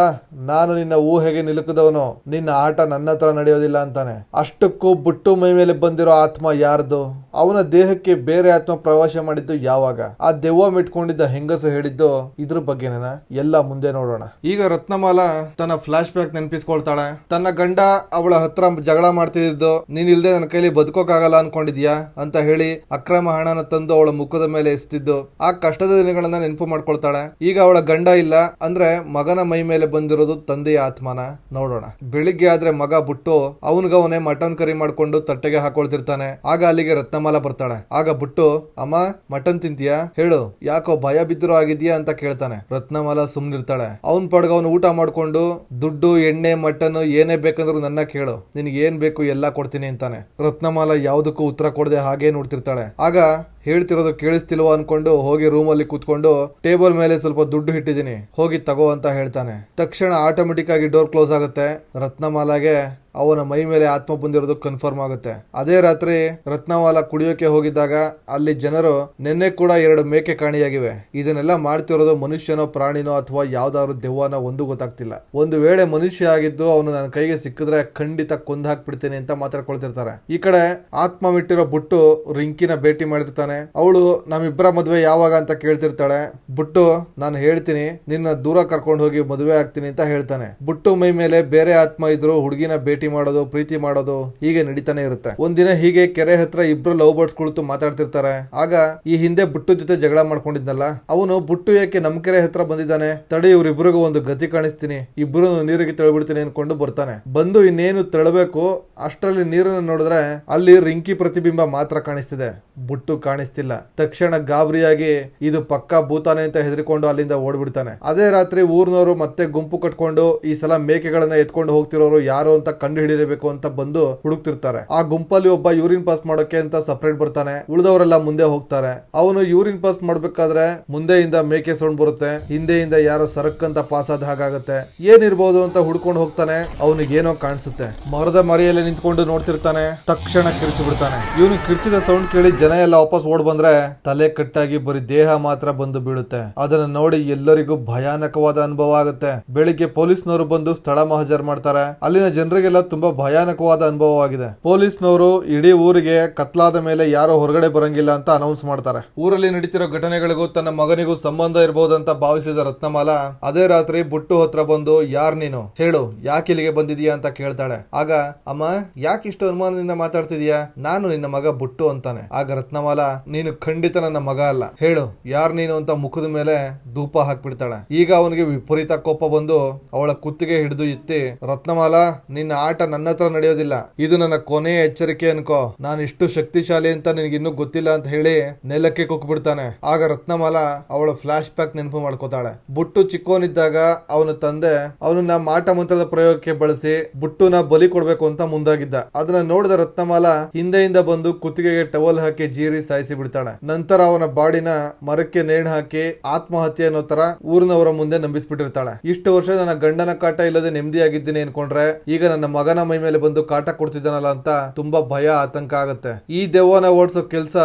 ನಾನು ನಿನ್ನ ಊಹೆಗೆ ನಿಲುಕದವನು, ನಿನ್ನ ಆಟ ನನ್ನ ಹತ್ರ ನಡೆಯೋದಿಲ್ಲ ಅಂತಾನೆ. ಅಷ್ಟಕ್ಕೂ ಬುಟ್ಟು ಮೈ ಮೇಲೆ ಬಂದಿರೋ ಆತ್ಮ ಯಾರ್ದು, ಅವನ ದೇಹಕ್ಕೆ ಬೇರೆ ಆತ್ಮ ಪ್ರವೇಶ ಮಾಡಿದ್ದು ಯಾವಾಗ, ಆ ದೆವ್ವ ಮಿಟ್ಕೊಂಡಿದ್ದ ಹೆಂಗಸು ಹೇಳಿದ್ದು ಇದ್ರ ಬಗ್ಗೆನ ಎಲ್ಲ ಮುಂದೆ ನೋಡೋಣ. ಈಗ ರತ್ನಮಾಲಾ ತನ್ನ ಫ್ಲಾಶ್ ಬ್ಯಾಕ್ ನೆನಪಿಸ್ಕೊಳ್ತಾಳೆ. ತನ್ನ ಗಂಡ ಅವಳ ಹತ್ರ ಜಗಳ ಮಾಡ್ತಿದ್ದು ನೀನ್ ಇಲ್ದೆ ನನ್ ನನ್ನ ಕೈಲಿ ಬದುಕೋಕಾಗಲ್ಲ ಅನ್ಕೊಂಡಿದ್ಯಾ ಅಂತ ಹೇಳಿ ಅಕ್ರಮ ಹಣನ ತಂದು ಅವಳ ಮುಖದ ಮೇಲೆ ಎಸ್ತಿದ್ದು ಆ ಕಷ್ಟದ ದಿನಗಳನ್ನ ನೆನಪು ಮಾಡ್ಕೊಳ್ತಾಳೆ. ಈಗ ಅವಳ ಗಂಡ ಇಲ್ಲ ಅಂದ್ರೆ ಮಗನ ಮೈ ಮೇಲೆ ಬಂದಿರೋದು ತಂದೆಯ ಆತ್ಮನ ನೋಡೋಣ. ಬೆಳಿಗ್ಗೆ ಆದ್ರೆ ಮಗ ಬುಟ್ಟು ಅವನಿಗವನೇ ಮಟನ್ ಕರಿ ಮಾಡ್ಕೊಂಡು ತಟ್ಟೆಗೆ ಹಾಕೊಳ್ತಿರ್ತಾನೆ. ಆಗ ಅಲ್ಲಿಗೆ ರತ್ನಮಾಲ ಬರ್ತಾಳೆ. ಆಗ ಬುಟ್ಟು, ಅಮ್ಮ ಮಟನ್ ತಿಂತೀಯಾ ಹೇಳು, ಯಾಕೋ ಭಯ ಬಿದ್ದರೂ ಆಗಿದ್ಯಾ ಅಂತ ಕೇಳ್ತಾನೆ. ರತ್ನಮಾಲ ಸುಮ್ನಿರ್ತಾಳೆ. ಅವನ್ ಪಡ್ಗ ಅವನು ಊಟ ಮಾಡ್ಕೊಂಡು ದುಡ್ಡು ಎಣ್ಣೆ ಮಟನ್ ಏನೇ ಬೇಕಂದ್ರು ನನ್ನ ಕೇಳು, ನಿನ್ಗೆ ಏನ್ ಬೇಕು ಎಲ್ಲಾ ಕೊಡ್ತೀನಿ ಅಂತಾನೆ. ರತ್ನಮಾಲ ಯಾವ್ದಕ್ಕೂ ಉತ್ತರ ಕೊಡದೆ ಹಾಗೆ ನೋಡ್ತಿರ್ತಾಳೆ. ಆಗ ಹೇಳ್ತಿರೋದು ಕೇಳಿಸ್ತಿಲ್ವ ಅನ್ಕೊಂಡು ಹೋಗಿ ರೂಮಲ್ಲಿ ಕೂತ್ಕೊಂಡು ಟೇಬಲ್ ಮೇಲೆ ಸ್ವಲ್ಪ ದುಡ್ಡು ಇಟ್ಟಿದ್ದೀನಿ, ಹೋಗಿ ತಗೋ ಅಂತ ಹೇಳ್ತಾನೆ. ತಕ್ಷಣ ಆಟೋಮೆಟಿಕ್ ಆಗಿ ಡೋರ್ ಕ್ಲೋಸ್ ಆಗುತ್ತೆ. ರತ್ನಮಾಲಾಗೆ ಅವನ ಮೈ ಮೇಲೆ ಆತ್ಮ ಬಂದಿರೋದು ಕನ್ಫರ್ಮ್ ಆಗುತ್ತೆ. ಅದೇ ರಾತ್ರಿ ರತ್ನಮಾಲ ಕುಡಿಯೋಕೆ ಹೋಗಿದ್ದಾಗ ಅಲ್ಲಿ ಜನರು ನಿನ್ನೆ ಕೂಡ 2 ಮೇಕೆ ಕಾಣಿಯಾಗಿವೆ, ಇದನ್ನೆಲ್ಲ ಮಾಡ್ತಿರೋದು ಮನುಷ್ಯನೋ ಪ್ರಾಣಿನೋ ಅಥವಾ ಯಾವ್ದಾದ್ರು ದೆವ್ವನೋ ಒಂದು ಗೊತ್ತಾಗ್ತಿಲ್ಲ. ಒಂದು ವೇಳೆ ಮನುಷ್ಯ ಆಗಿದ್ದು ಅವನು ನನ್ನ ಕೈಗೆ ಸಿಕ್ಕಿದ್ರೆ ಖಂಡಿತ ಕೊಂದು ಹಾಕ್ಬಿಡ್ತೇನೆ ಅಂತ ಮಾತಾಡ್ಕೊಳ್ತಿರ್ತಾರೆ. ಈ ಕಡೆ ಆತ್ಮ ಬಿಟ್ಟಿರೋ ಬುಟ್ಟು ರಿಂಕಿನ ಭೇಟಿ ಮಾಡಿರ್ತಾನೆ. ಅವಳು ನಮ್ಮಿಬ್ಬರ ಮದ್ವೆ ಯಾವಾಗ ಅಂತ ಕೇಳ್ತಿರ್ತಾಳೆ. ಬುಟ್ಟು, ನಾನು ಹೇಳ್ತೀನಿ, ನಿನ್ನ ದೂರ ಕರ್ಕೊಂಡು ಹೋಗಿ ಮದುವೆ ಆಗ್ತೀನಿ ಅಂತ ಹೇಳ್ತಾನೆ. ಬುಟ್ಟು ಮೈ ಮೇಲೆ ಬೇರೆ ಆತ್ಮ ಇದ್ರು ಹುಡುಗಿನ ಭೇಟಿ ಮಾಡೋದು, ಪ್ರೀತಿ ಮಾಡೋದು ಹೀಗೆ ನಡೀತಾನೆ ಇರುತ್ತೆ. ಒಂದಿನ ಹೀಗೆ ಕೆರೆ ಹತ್ರ ಇಬ್ರು ಲವ್ ಬರ್ಡ್ಸ್ ಕುಳಿತು ಮಾತಾಡ್ತಿರ್ತಾರೆ. ಆಗ ಈ ಹಿಂದೆ ಬುಟ್ಟು ಜೊತೆ ಜಗಳ ಮಾಡ್ಕೊಂಡಿದ್ನಲ್ಲ ಅವನು, ಬುಟ್ಟು ಯಾಕೆ ನಮ್ ಕೆರೆ ಹತ್ರ ಬಂದಿದ್ದಾನೆ, ತಡಿ ಇವ್ರಿಬ್ರಿಗೂ ಒಂದು ಗತಿ ಕಾಣಿಸ್ತೀನಿ, ಇಬ್ರು ನೀರಿಗೆ ತಳ್ಬಿಡ್ತೀನಿ ಅನ್ಕೊಂಡು ಬರ್ತಾನೆ. ಬಂದು ಇನ್ನೇನು ತಳ್ಳಬೇಕು ಅಷ್ಟರಲ್ಲಿ ನೀರನ್ನು ನೋಡಿದ್ರೆ ಅಲ್ಲಿ ರಿಂಕಿ ಪ್ರತಿಬಿಂಬ ಮಾತ್ರ ಕಾಣಿಸ್ತಿದೆ, ಬುಟ್ಟು ಕಾಣಿಸ್ತಿಲ್ಲ. ತಕ್ಷಣ ಗಾಬರಿಯಾಗಿ ಇದು ಪಕ್ಕಾ ಭೂತಾನೆ ಅಂತ ಹೆದರಿಕೊಂಡು ಅಲ್ಲಿಂದ ಓಡ್ಬಿಡ್ತಾನೆ. ಅದೇ ರಾತ್ರಿ ಊರ್ನವರು ಮತ್ತೆ ಗುಂಪು ಕಟ್ಕೊಂಡು ಈ ಸಲ ಮೇಕೆಗಳನ್ನ ಎತ್ಕೊಂಡು ಹೋಗ್ತಿರೋರು ಯಾರು ಅಂತ ಕಂಡು ಹಿಡಿಯಬೇಕು ಅಂತ ಬಂದು ಹುಡುಕ್ತಿರ್ತಾರೆ. ಆ ಗುಂಪಲ್ಲಿ ಒಬ್ಬ ಯೂರಿನ್ ಪಾಸ್ ಮಾಡೋಕೆ ಅಂತ ಸಪರೇಟ್ ಬರ್ತಾನೆ. ಉಳಿದವರೆಲ್ಲ ಮುಂದೆ ಹೋಗ್ತಾರೆ. ಅವನು ಯೂರಿನ್ ಪಾಸ್ ಮಾಡ್ಬೇಕಾದ್ರೆ ಮುಂದೆಯಿಂದ ಮೇಕೆ ಸೌಂಡ್ ಬರುತ್ತೆ, ಹಿಂದೆಯಿಂದ ಯಾರೋ ಸರಕ್ ಅಂತ ಪಾಸ್ ಆದ ಹಾಗಾಗುತ್ತೆ. ಏನಿರ್ಬೋದು ಅಂತ ಹುಡ್ಕೊಂಡು ಹೋಗ್ತಾನೆ. ಅವನಿಗೇನೋ ಕಾಣಿಸುತ್ತೆ. ಮರದ ಮರೆಯಲ್ಲಿ ನಿಂತ್ಕೊಂಡು ನೋಡ್ತಿರ್ತಾನೆ. ತಕ್ಷಣ ಕಿರ್ಚಿ ಬಿಡ್ತಾನೆ. ಇವನು ಕಿರ್ಚಿದ ಸೌಂಡ್ ಕೇಳಿ ಜನ ಎಲ್ಲ ವಾಪಸ್ ಓಡ್ ಬಂದ್ರೆ ತಲೆ ಕಟ್ಟಾಗಿ ಬರೀ ದೇಹ ಮಾತ್ರ ಬಂದು ಬೀಳುತ್ತೆ. ಅದನ್ನ ನೋಡಿ ಎಲ್ಲರಿಗೂ ಭಯಾನಕವಾದ ಅನುಭವ ಆಗುತ್ತೆ. ಬೆಳಿಗ್ಗೆ ಪೊಲೀಸ್ನವರು ಬಂದು ಸ್ಥಳ ಮಹಜರ್ ಮಾಡ್ತಾರೆ. ಅಲ್ಲಿನ ಜನರಿಗೆಲ್ಲ ತುಂಬಾ ಭಯಾನಕವಾದ ಅನುಭವವಾಗಿದೆ. ಪೊಲೀಸ್ನವರು ಇಡೀ ಊರಿಗೆ ಕತ್ಲಾದ ಮೇಲೆ ಯಾರೋ ಹೊರಗಡೆ ಬರಂಗಿಲ್ಲ ಅಂತ ಅನೌನ್ಸ್ ಮಾಡ್ತಾರೆ. ಊರಲ್ಲಿ ನಡೀತಿರೋ ಘಟನೆಗಳಿಗೂ ತನ್ನ ಮಗನಿಗೂ ಸಂಬಂಧ ಇರಬಹುದಂತ ಭಾವಿಸಿದ ರತ್ನಮಾಲ ಅದೇ ರಾತ್ರಿ ಬುಟ್ಟು ಹತ್ರ ಬಂದು, ಯಾರ್ ನೀನು ಹೇಳು, ಯಾಕೆ ಇಲ್ಲಿಗೆ ಬಂದಿದೀಯಾ ಅಂತ ಕೇಳ್ತಾಳೆ. ಆಗ, ಅಮ್ಮ ಯಾಕೆ ಇಷ್ಟು ಅನುಮಾನದಿಂದ ಮಾತಾಡ್ತಿದೀಯಾ, ನಾನು ನಿನ್ನ ಮಗ ಬುಟ್ಟು ಅಂತಾನೆ. ಆಗ ರತ್ನಮಾಲ, ನೀನು ಖಂಡಿತ ನನ್ನ ಮಗ ಅಲ್ಲ, ಹೇಳು ಯಾರ್ ನೀನು ಅಂತ ಮುಖದ ಮೇಲೆ ಧೂಪ ಹಾಕ್ಬಿಡ್ತಾಳೆ. ಈಗ ಅವನಿಗೆ ವಿಪರೀತ ಕೋಪ ಬಂದು ಅವಳ ಕುತ್ತಿಗೆ ಹಿಡಿದು ಎತ್ತಿ, ರತ್ನಮಾಲ ನಿನ್ನ ಆಟ ನನ್ನ ಹತ್ರ ನಡೆಯೋದಿಲ್ಲ, ಇದು ನನ್ನ ಕೊನೆಯ ಎಚ್ಚರಿಕೆ ಅನ್ಕೋ, ನಾನು ಇಷ್ಟು ಶಕ್ತಿಶಾಲಿ ಅಂತ ನಿನಗಿನ್ನೂ ಗೊತ್ತಿಲ್ಲ ಅಂತ ಹೇಳಿ ನೆಲಕ್ಕೆ ಕುಕ್ಬಿಡ್ತಾನೆ. ಆಗ ರತ್ನಮಾಲ ಅವಳ ಫ್ಲಾಶ್ ಬ್ಯಾಕ್ ನೆನಪು ಮಾಡ್ಕೋತಾಳೆ. ಬುಟ್ಟು ಚಿಕ್ಕೋನಿದ್ದಾಗ ಅವನ ತಂದೆ ಅವನನ್ನ ಮಾಟ ಮಂತ್ರದ ಪ್ರಯೋಗಕ್ಕೆ ಬಳಸಿ ಬುಟ್ಟುನ ಬಲಿ ಕೊಡ್ಬೇಕು ಅಂತ ಮುಂದಾಗಿದ್ದ. ಅದನ್ನ ನೋಡಿದ ರತ್ನಮಾಲ ಹಿಂದೆಯಿಂದ ಬಂದು ಕುತ್ತಿಗೆಗೆ ಟವಲ್ ಹಾಕಿ ಜೀರಿ ಸಾಯಿಸಿ ಬಿಡ್ತಾಳೆ. ನಂತರ ಅವನ ಬಾಡಿನ ಮರಕ್ಕೆ ನೇಣು ಹಾಕಿ ಆತ್ಮಹತ್ಯೆ ಅನ್ನೋ ತರ ಊರಿನವರ ಮುಂದೆ ನಂಬಿಸ್ಬಿಟ್ಟಿರ್ತಾಳೆ. ಇಷ್ಟು ವರ್ಷ ನನ್ನ ಗಂಡನ ಕಾಟ ಇಲ್ಲದೆ ನೆಮ್ಮದಿಯಾಗಿದ್ದೀನಿ ಅನ್ಕೊಂಡ್ರೆ ಈಗ ನನ್ನ ಮಗನ ಮೈ ಮೇಲೆ ಬಂದು ಕಾಟ ಕೊಡ್ತಿದ್ದಾನಲ್ಲ ಅಂತ ತುಂಬಾ ಭಯ ಆತಂಕ ಆಗುತ್ತೆ. ಈ ದೆವ್ವನ ಓಡಿಸೋ ಕೆಲ್ಸ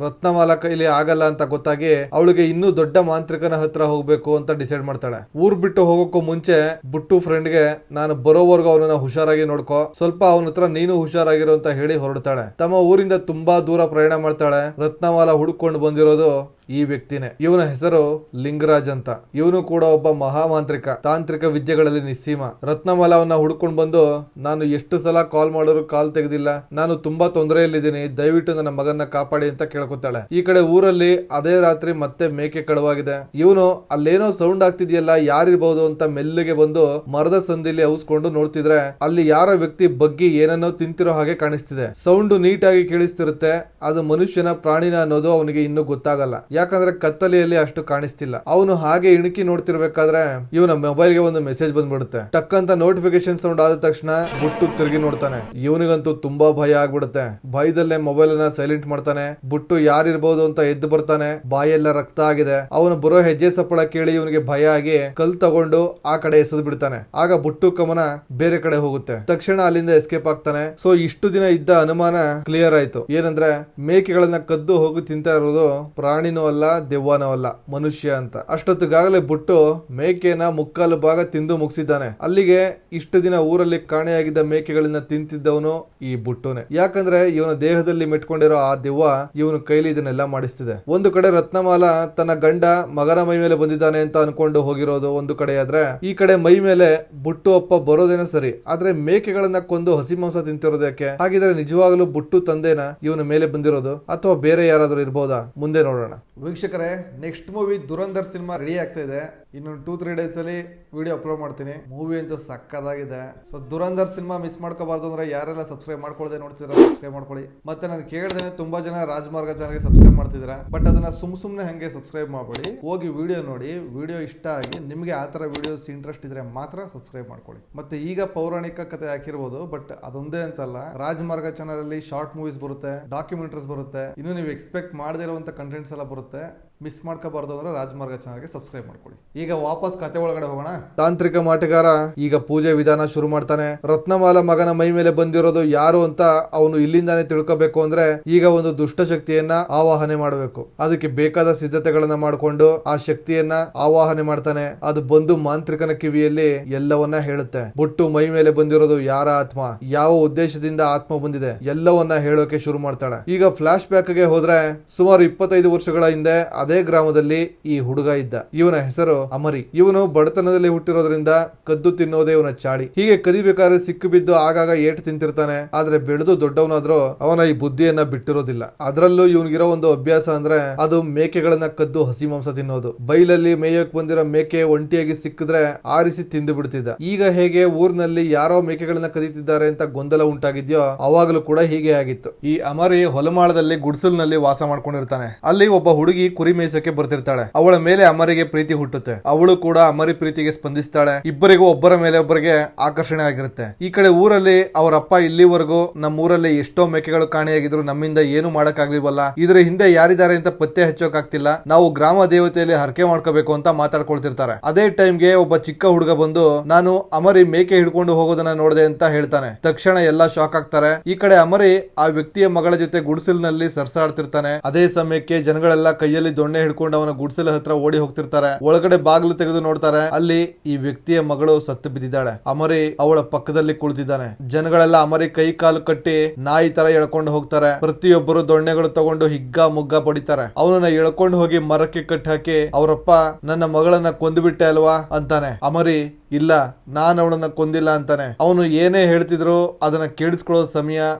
ರತ್ನಮಾಲ ಕೈಲಿ ಆಗಲ್ಲ ಅಂತ ಗೊತ್ತಾಗಿ ಅವಳಿಗೆ ಇನ್ನೂ ದೊಡ್ಡ ಮಾಂತ್ರಿಕನ ಹತ್ರ ಹೋಗ್ಬೇಕು ಅಂತ ಡಿಸೈಡ್ ಮಾಡ್ತಾಳೆ. ಊರ್ ಬಿಟ್ಟು ಹೋಗೋಕ್ಕೂ ಮುಂಚೆ ಬುಟ್ಟು ಫ್ರೆಂಡ್ಗೆ, ನಾನು ಬರೋವರೆಗೂ ಅವನನ್ನ ಹುಷಾರಾಗಿ ನೋಡ್ಕೋ, ಸ್ವಲ್ಪ ಅವನ ಹತ್ರ ನೀನು ಹುಷಾರಾಗಿರೋ ಅಂತ ಹೇಳಿ ಹೊರಡ್ತಾಳೆ. ತಮ್ಮ ಊರಿಂದ ತುಂಬಾ ದೂರ ಪ್ರಯಾಣ ಮಾಡ್ತಾಳೆ. ರತ್ನಮಾಲ ಹುಡುಕೊಂಡು ಬಂದಿರೋದು ಈ ವ್ಯಕ್ತಿನೇ. ಇವನ ಹೆಸರು ಲಿಂಗರಾಜ್ ಅಂತ. ಇವನು ಕೂಡ ಒಬ್ಬ ಮಹಾಮಾಂತ್ರಿಕ, ತಾಂತ್ರಿಕ ವಿದ್ಯೆಗಳಲ್ಲಿ ನಿಸ್ಸೀಮ. ರತ್ನಮಾಲ ಅವನ್ನ ಹುಡ್ಕೊಂಡು ಬಂದು, ನಾನು ಎಷ್ಟು ಸಲ ಕಾಲ್ ಮಾಡೋರು ಕಾಲ್ ತೆಗೆದಿಲ್ಲ, ನಾನು ತುಂಬಾ ತೊಂದರೆಯಲ್ಲಿದ್ದೀನಿ, ದಯವಿಟ್ಟು ನನ್ನ ಮಗನ್ನ ಕಾಪಾಡಿ ಅಂತ ಕೇಳ್ಕೊತಾಳೆ. ಈ ಕಡೆ ಊರಲ್ಲಿ ಅದೇ ರಾತ್ರಿ ಮತ್ತೆ ಮೇಕೆ ಕಳವಾಗಿದೆ. ಇವನು ಅಲ್ಲೇನೋ ಸೌಂಡ್ ಆಗ್ತಿದೆಯಲ್ಲ, ಯಾರಿರ್ಬಹುದು ಅಂತ ಮೆಲ್ಲಿಗೆ ಬಂದು ಮರದ ಸಂದಿಲಿ ಔಸ್ಕೊಂಡು ನೋಡ್ತಿದ್ರೆ ಅಲ್ಲಿ ಯಾರೋ ವ್ಯಕ್ತಿ ಬಗ್ಗಿ ಏನನ್ನೋ ತಿಂತಿರೋ ಹಾಗೆ ಕಾಣಿಸ್ತಿದೆ. ಸೌಂಡ್ ನೀಟಾಗಿ ಕೇಳಿಸ್ತಿರುತ್ತೆ. ಅದು ಮನುಷ್ಯನ ಪ್ರಾಣಿನ ಅನ್ನೋದು ಅವನಿಗೆ ಇನ್ನೂ ಗೊತ್ತಾಗಲ್ಲ, ಯಾಕಂದ್ರೆ ಕತ್ತಲೆಯಲ್ಲಿ ಅಷ್ಟು ಕಾಣಿಸ್ತಿಲ್ಲ. ಅವನು ಹಾಗೆ ಇಣುಕಿ ನೋಡ್ತಿರ್ಬೇಕಾದ್ರೆ ಇವನ ಮೊಬೈಲ್ಗೆ ಒಂದು ಮೆಸೇಜ್ ಬಂದ್ಬಿಡುತ್ತೆ. ಟಕ್ ಅಂತ ನೋಟಿಫಿಕೇಶನ್ ಸೌಂಡ್ ಆದ ತಕ್ಷಣ ಬುಟ್ಟು ತಿರುಗಿ ನೋಡ್ತಾನೆ. ಇವನಿಗಂತೂ ತುಂಬಾ ಭಯ ಆಗ್ಬಿಡುತ್ತೆ. ಭಯದಲ್ಲೇ ಮೊಬೈಲ್ ಅನ್ನ ಸೈಲೆಂಟ್ ಮಾಡ್ತಾನೆ. ಬುಟ್ಟು ಯಾರಿರ್ಬೋದು ಅಂತ ಎದ್ದು ಬರ್ತಾನೆ. ಬಾಯೆಲ್ಲ ರಕ್ತ ಆಗಿದೆ. ಅವನು ಬರೋ ಹೆಜ್ಜೆ ಸಪ್ಪಳ ಕೇಳಿ ಇವನಿಗೆ ಭಯ ಆಗಿ ಕಲ್ ತಗೊಂಡು ಆ ಕಡೆ ಎಸೆದು ಬಿಡ್ತಾನೆ. ಆಗ ಬುಟ್ಟು ಕಮನ ಬೇರೆ ಕಡೆ ಹೋಗುತ್ತೆ. ತಕ್ಷಣ ಅಲ್ಲಿಂದ ಎಸ್ಕೇಪ್ ಆಗ್ತಾನೆ. ಸೊ ಇಷ್ಟು ದಿನ ಇದ್ದ ಅನುಮಾನ ಕ್ಲಿಯರ್ ಆಯ್ತು. ಏನಂದ್ರೆ ಮೇಕೆಗಳನ್ನ ಕದ್ದು ಹೋಗಿ ತಿಂತಾ ಇರೋದು ಪ್ರಾಣಿನೂ ಅಲ್ಲ, ದೆವ್ವನೂ ಅಲ್ಲ, ಮನುಷ್ಯ ಅಂತ. ಅಷ್ಟೊತ್ತಿಗಾಗಲೇ ಬುಟ್ಟು ಮೇಕೆನ ಮುಕ್ಕಾಲು ಭಾಗ ತಿಂದು ಮುಗಿಸಿದ್ದಾನೆ. ಅಲ್ಲಿಗೆ ಇಷ್ಟು ದಿನ ಊರಲ್ಲಿ ಕಾಣೆಯಾಗಿದ್ದ ಮೇಕೆಗಳನ್ನ ತಿಂತಿದ್ದವನು ಈ ಬುಟ್ಟುನೆ. ಯಾಕಂದ್ರೆ ಇವನ ದೇಹದಲ್ಲಿ ಮೆಟ್ಕೊಂಡಿರೋ ಆ ದೆವ್ವ ಇವನು ಕೈಲಿ ಇದನ್ನೆಲ್ಲ ಮಾಡಿಸ್ತಿದೆ. ಒಂದು ಕಡೆ ರತ್ನಮಾಲ ತನ್ನ ಗಂಡ ಮಗನ ಮೈ ಮೇಲೆ ಬಂದಿದ್ದಾನೆ ಅಂತ ಅನ್ಕೊಂಡು ಹೋಗಿರೋದು ಒಂದು ಕಡೆ ಆದ್ರೆ, ಈ ಕಡೆ ಮೈ ಮೇಲೆ ಬುಟ್ಟು ಅಪ್ಪ ಬರೋದೇನೋ ಸರಿ, ಆದ್ರೆ ಮೇಕೆಗಳನ್ನ ಕೊಂದು ಹಸಿ ಮಾಂಸ ತಿಂತಿರೋದು ಯಾಕೆ? ಹಾಗಿದ್ರೆ ನಿಜವಾಗ್ಲೂ ಬುಟ್ಟು ತಂದೆನ ಇವನ ಮೇಲೆ ಬಂದಿರೋದು ಅಥವಾ ಬೇರೆ ಯಾರಾದ್ರೂ ಇರ್ಬೋದಾ? ಮುಂದೆ ನೋಡೋಣ. ವೀಕ್ಷಕರೇ, next movie Dhurandhar cinema ready ಆಗ್ತಾ ಇದೆ. ಇನ್ನೊಂದು 2-3 ಡೇಸ್ ಅಲ್ಲಿ ವಿಡಿಯೋ ಅಪ್ಲೋಡ್ ಮಾಡ್ತೀನಿ. ಮೂವಿ ಅಂತೂ ಸಕ್ಕದಾಗಿದೆ. ಸೊ ದುರಂಧರ್ ಸಿನಿಮಾ ಮಿಸ್ ಮಾಡ್ಕೋಬಾರ್ದು ಅಂದ್ರೆ ಯಾರೆಲ್ಲ ಸಬ್ಸ್ಕ್ರೈಬ್ ಮಾಡ್ಕೊಳ್ಳದೆ ನೋಡ್ತಿದ್ರ ಸಬ್ಸ್ಕ್ರೈಬ್ ಮಾಡ್ಕೊಳ್ಳಿ. ಮತ್ತೆ ನಾನು ಕೇಳ್ದೇನೆ ತುಂಬಾ ಜನ ರಾಜಮಾರ್ಗ ಚಾನಲ್ಗೆ ಸಬ್ಸ್ಕ್ರೈಬ್ ಮಾಡ್ತಿದ್ರ, ಬಟ್ ಅದನ್ನ ಸುಮ್ನೆ ಹಂಗೆ ಸಬ್ಸ್ಕ್ರೈಬ್ ಮಾಡ್ಕೊಳ್ಳಿ. ಹೋಗಿ ವಿಡಿಯೋ ನೋಡಿ, ವಿಡಿಯೋ ಇಷ್ಟ ಆಗಿ ನಿಮ್ಗೆ ಆ ತರ ವಿಡಿಯೋಸ್ ಇಂಟ್ರೆಸ್ಟ್ ಇದ್ರೆ ಮಾತ್ರ ಸಬ್ಸ್ಕ್ರೈಬ್ ಮಾಡ್ಕೊಳ್ಳಿ. ಮತ್ತೆ ಈಗ ಪೌರಾಣಿಕ ಕಥೆ ಹಾಕಿರ್ಬೋದು, ಬಟ್ ಅದೊಂದೇ ಅಂತಲ್ಲ, ರಾಜಮಾರ್ಗ ಚಾನಲ್ ಅಲ್ಲಿ ಶಾರ್ಟ್ ಮೂವೀಸ್ ಬರುತ್ತೆ, ಡಾಕ್ಯುಮೆಂಟರೀಸ್ ಬರುತ್ತೆ, ಇನ್ನು ನೀವು ಎಕ್ಸ್ಪೆಕ್ಟ್ ಮಾಡದೇ ಇರುವಂತ ಕಂಟೆಂಟ್ಸ್ ಎಲ್ಲ ಬರುತ್ತೆ. ಮಿಸ್ ಮಾಡ್ಕೋಬಾರ್ದು ಅಂದ್ರೆ ರಾಜಮಾರ್ಗ ಚಾನಲ್ಗೆ ಸಬ್ಸ್ಕ್ರೈಬ್ ಮಾಡ್ಕೊಳ್ಳಿ. ಈಗ ವಾಪಸ್ ಕತೆ ಒಳಗಡೆ ಹೋಗೋಣ. ತಾಂತ್ರಿಕ ಮಾಟಗಾರ ಈಗ ಪೂಜೆ ವಿಧಾನ ಶುರು ಮಾಡ್ತಾನೆ. ರತ್ನಮಾಲ ಮಗನ ಮೈ ಮೇಲೆ ಬಂದಿರೋದು ಯಾರು ಅಂತ ಅವನು ಇಲ್ಲಿಂದಾನೇ ತಿಳ್ಕೋಬೇಕು ಅಂದ್ರೆ ಈಗ ಒಂದು ದುಷ್ಟ ಶಕ್ತಿಯನ್ನ ಆವಾಹನೆ ಮಾಡಬೇಕು. ಅದಕ್ಕೆ ಬೇಕಾದ ಸಿದ್ಧತೆಗಳನ್ನ ಮಾಡಿಕೊಂಡು ಆ ಶಕ್ತಿಯನ್ನ ಆವಾಹನೆ ಮಾಡ್ತಾನೆ. ಅದು ಬಂದು ಮಾಂತ್ರಿಕನ ಕಿವಿಯಲ್ಲಿ ಎಲ್ಲವನ್ನ ಹೇಳುತ್ತೆ. ಬುಟ್ಟು ಮೈ ಮೇಲೆ ಬಂದಿರೋದು ಯಾರ ಆತ್ಮ, ಯಾವ ಉದ್ದೇಶದಿಂದ ಆತ್ಮ ಬಂದಿದೆ, ಎಲ್ಲವನ್ನ ಹೇಳೋಕೆ ಶುರು ಮಾಡ್ತಾಳೆ. ಈಗ ಫ್ಲಾಶ್ ಬ್ಯಾಕ್ ಗೆ ಹೋದ್ರೆ ಸುಮಾರು 25 ವರ್ಷಗಳ ಹಿಂದೆ ಅದೇ ಗ್ರಾಮದಲ್ಲಿ ಈ ಹುಡುಗ ಇದ್ದ. ಇವನ ಹೆಸರು ಅಮರಿ. ಇವನು ಬಡತನದಲ್ಲಿ ಹುಟ್ಟಿರೋದ್ರಿಂದ ಕದ್ದು ತಿನ್ನೋದೇ ಇವನ ಚಾಳಿ. ಹೀಗೆ ಕದಿಬೇಕಾದ್ರೆ ಸಿಕ್ಕು ಬಿದ್ದು ಆಗಾಗ ಏಟು ತಿಂತಿರ್ತಾನೆ. ಆದ್ರೆ ಬೆಳೆದು ದೊಡ್ಡವನಾದ್ರೂ ಅವನ ಈ ಬುದ್ಧಿಯನ್ನ ಬಿಟ್ಟಿರೋದಿಲ್ಲ. ಅದರಲ್ಲೂ ಇವನಿಗಿರೋ ಒಂದು ಅಭ್ಯಾಸ ಅಂದ್ರೆ ಅದು ಮೇಕೆಗಳನ್ನ ಕದ್ದು ಹಸಿ ಮಾಂಸ ತಿನ್ನೋದು. ಬೈಲಲ್ಲಿ ಮೇಯಕ್ ಬಂದಿರೋ ಮೇಕೆ ಒಂಟಿಯಾಗಿ ಸಿಕ್ಕಿದ್ರೆ ಆರಿಸಿ ತಿಂದು ಬಿಡ್ತಿದ್ದ. ಈಗ ಹೇಗೆ ಊರಿನಲ್ಲಿ ಯಾರೋ ಮೇಕೆಗಳನ್ನ ಕದೀತಿದ್ದಾರೆ ಅಂತ ಗೊಂದಲ ಉಂಟಾಗಿದ್ಯೋ ಅವಾಗಲೂ ಕೂಡ ಹೀಗೆ ಆಗಿತ್ತು. ಈ ಅಮರಿ ಹೊಲಮಾಳದಲ್ಲಿ ಗುಡಿಸಲ್ನಲ್ಲಿ ವಾಸ ಮಾಡ್ಕೊಂಡಿರ್ತಾನೆ. ಅಲ್ಲಿ ಒಬ್ಬ ಹುಡುಗಿ ಕುರಿ ಮೇಯಿಸಕ್ಕೆ ಬರ್ತಿರ್ತಾಳೆ. ಅವಳ ಮೇಲೆ ಅಮರಿಗೆ ಪ್ರೀತಿ ಹುಟ್ಟುತ್ತೆ. ಅವಳು ಕೂಡ ಅಮರಿ ಪ್ರೀತಿಗೆ ಸ್ಪಂದಿಸ್ತಾಳೆ. ಇಬ್ಬರಿಗೂ ಒಬ್ಬರ ಮೇಲೆ ಒಬ್ಬರಿಗೆ ಆಕರ್ಷಣೆ ಆಗಿರುತ್ತೆ. ಈ ಕಡೆ ಊರಲ್ಲಿ ಅವರಪ್ಪ ಇಲ್ಲಿವರೆಗೂ ನಮ್ಮ ಊರಲ್ಲಿ ಎಷ್ಟೋ ಮೇಕೆಗಳು ಕಾಣೆಯಾಗಿದ್ರು ನಮ್ಮಿಂದ ಏನು ಮಾಡಕ್ಕಾಗ್ಲಿವಲ್ಲ, ಇದ್ರ ಹಿಂದೆ ಯಾರಿದ್ದಾರೆ ಅಂತ ಪತ್ತೆ ಹಚ್ಚೋಕಾಗ್ತಿಲ್ಲ, ನಾವು ಗ್ರಾಮ ದೇವತೆಯಲ್ಲಿ ಹರಕೆ ಮಾಡ್ಕೋಬೇಕು ಅಂತ ಮಾತಾಡ್ಕೊಳ್ತಿರ್ತಾರೆ. ಅದೇ ಟೈಮ್ಗೆ ಒಬ್ಬ ಚಿಕ್ಕ ಹುಡುಗ ಬಂದು ನಾನು ಅಮರಿ ಮೇಕೆ ಹಿಡ್ಕೊಂಡು ಹೋಗೋದನ್ನ ನೋಡಿದೆ ಅಂತ ಹೇಳ್ತಾನೆ. ತಕ್ಷಣ ಎಲ್ಲಾ ಶಾಕ್ ಆಗ್ತಾರೆ. ಈ ಕಡೆ ಅಮರಿ ಆ ವ್ಯಕ್ತಿಯ ಮಗಳ ಜೊತೆ ಗುಡಿಸಲಿನಲ್ಲಿ ಸರ್ಸಾಡ್ತಿರ್ತಾನೆ. ಅದೇ ಸಮಯಕ್ಕೆ ಜನಗಳೆಲ್ಲ ಕೈಯಲ್ಲಿ ದೊಣ್ಣೆ ಹಿಡ್ಕೊಂಡು ಅವನ ಗುಡಿಸಲ ಹತ್ರ ಓಡಿ ಹೋಗ್ತಿರ್ತಾರೆ. ಒಳಗಡೆ ಬಾಗಿಲು ತೆಗೆದು ನೋಡ್ತಾರೆ. ಅಲ್ಲಿ ಈ ವ್ಯಕ್ತಿಯ ಮಗಳು ಸತ್ತು ಬಿದ್ದಿದ್ದಾಳೆ. ಅಮರಿ ಅವಳ ಪಕ್ಕದಲ್ಲಿ ಕುಳಿತಿದ್ದಾನೆ. ಜನಗಳೆಲ್ಲ ಅಮರಿ ಕೈ ಕಾಲು ಕಟ್ಟಿ ನಾಯಿ ತರ ಎಳ್ಕೊಂಡು ಹೋಗ್ತಾರೆ. ಪ್ರತಿಯೊಬ್ಬರು ದೊಣ್ಣೆಗಳು ತಗೊಂಡು ಹಿಗ್ಗ ಮುಗ್ಗ ಪಡಿತಾರೆ. ಅವನನ್ನ ಎಳ್ಕೊಂಡು ಹೋಗಿ ಮರಕ್ಕೆ ಕಟ್ಟಿ ಹಾಕಿ ಅವರಪ್ಪ ನನ್ನ ಮಗಳನ್ನ ಕೊಂದುಬಿಟ್ಟೆ ಅಲ್ವಾ ಅಂತಾನೆ. ಅಮರಿ ಇಲ್ಲ, ನಾನು ಅವಳನ್ನ ಕೊಂದಿಲ್ಲ ಅಂತಾನೆ. ಅವನು ಏನೇ ಹೇಳ್ತಿದ್ರು ಅದನ್ನ ಕೇಳಿಸ್ಕೊಳ್ಳೋ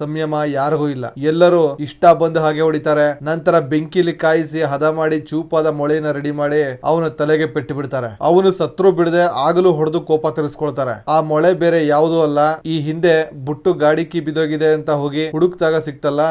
ಸಂಯಮ ಯಾರಿಗೂ ಇಲ್ಲ. ಎಲ್ಲರೂ ಇಷ್ಟ ಬಂದು ಹಾಗೆ ಹೊಡಿತಾರೆ. ನಂತರ ಬೆಂಕಿಲಿ ಕಾಯಿಸಿ ಹದ ಮಾಡಿ ಚೂಪಾದ ಮೊಳೆನ ರೆಡಿ ಮಾಡಿ ಅವನ ತಲೆಗೆ ಪೆಟ್ಟು ಬಿಡ್ತಾರೆ. ಅವನು ಸತ್ರು ಬಿಡದೆ ಆಗಲೂ ಹೊಡೆದು ಕೋಪ ತಿರ್ಸ್ಕೊಳ್ತಾರೆ. ಆ ಮೊಳೆ ಬೇರೆ ಯಾವುದೂ ಅಲ್ಲ, ಈ ಹಿಂದೆ ಬುಟ್ಟು ಗಾಡಿ ಕೀ ಬಿದೋಗಿದೆ ಅಂತ ಹೋಗಿ ಹುಡುಕ್ದಾಗ ಸಿಕ್ತಲ್ಲ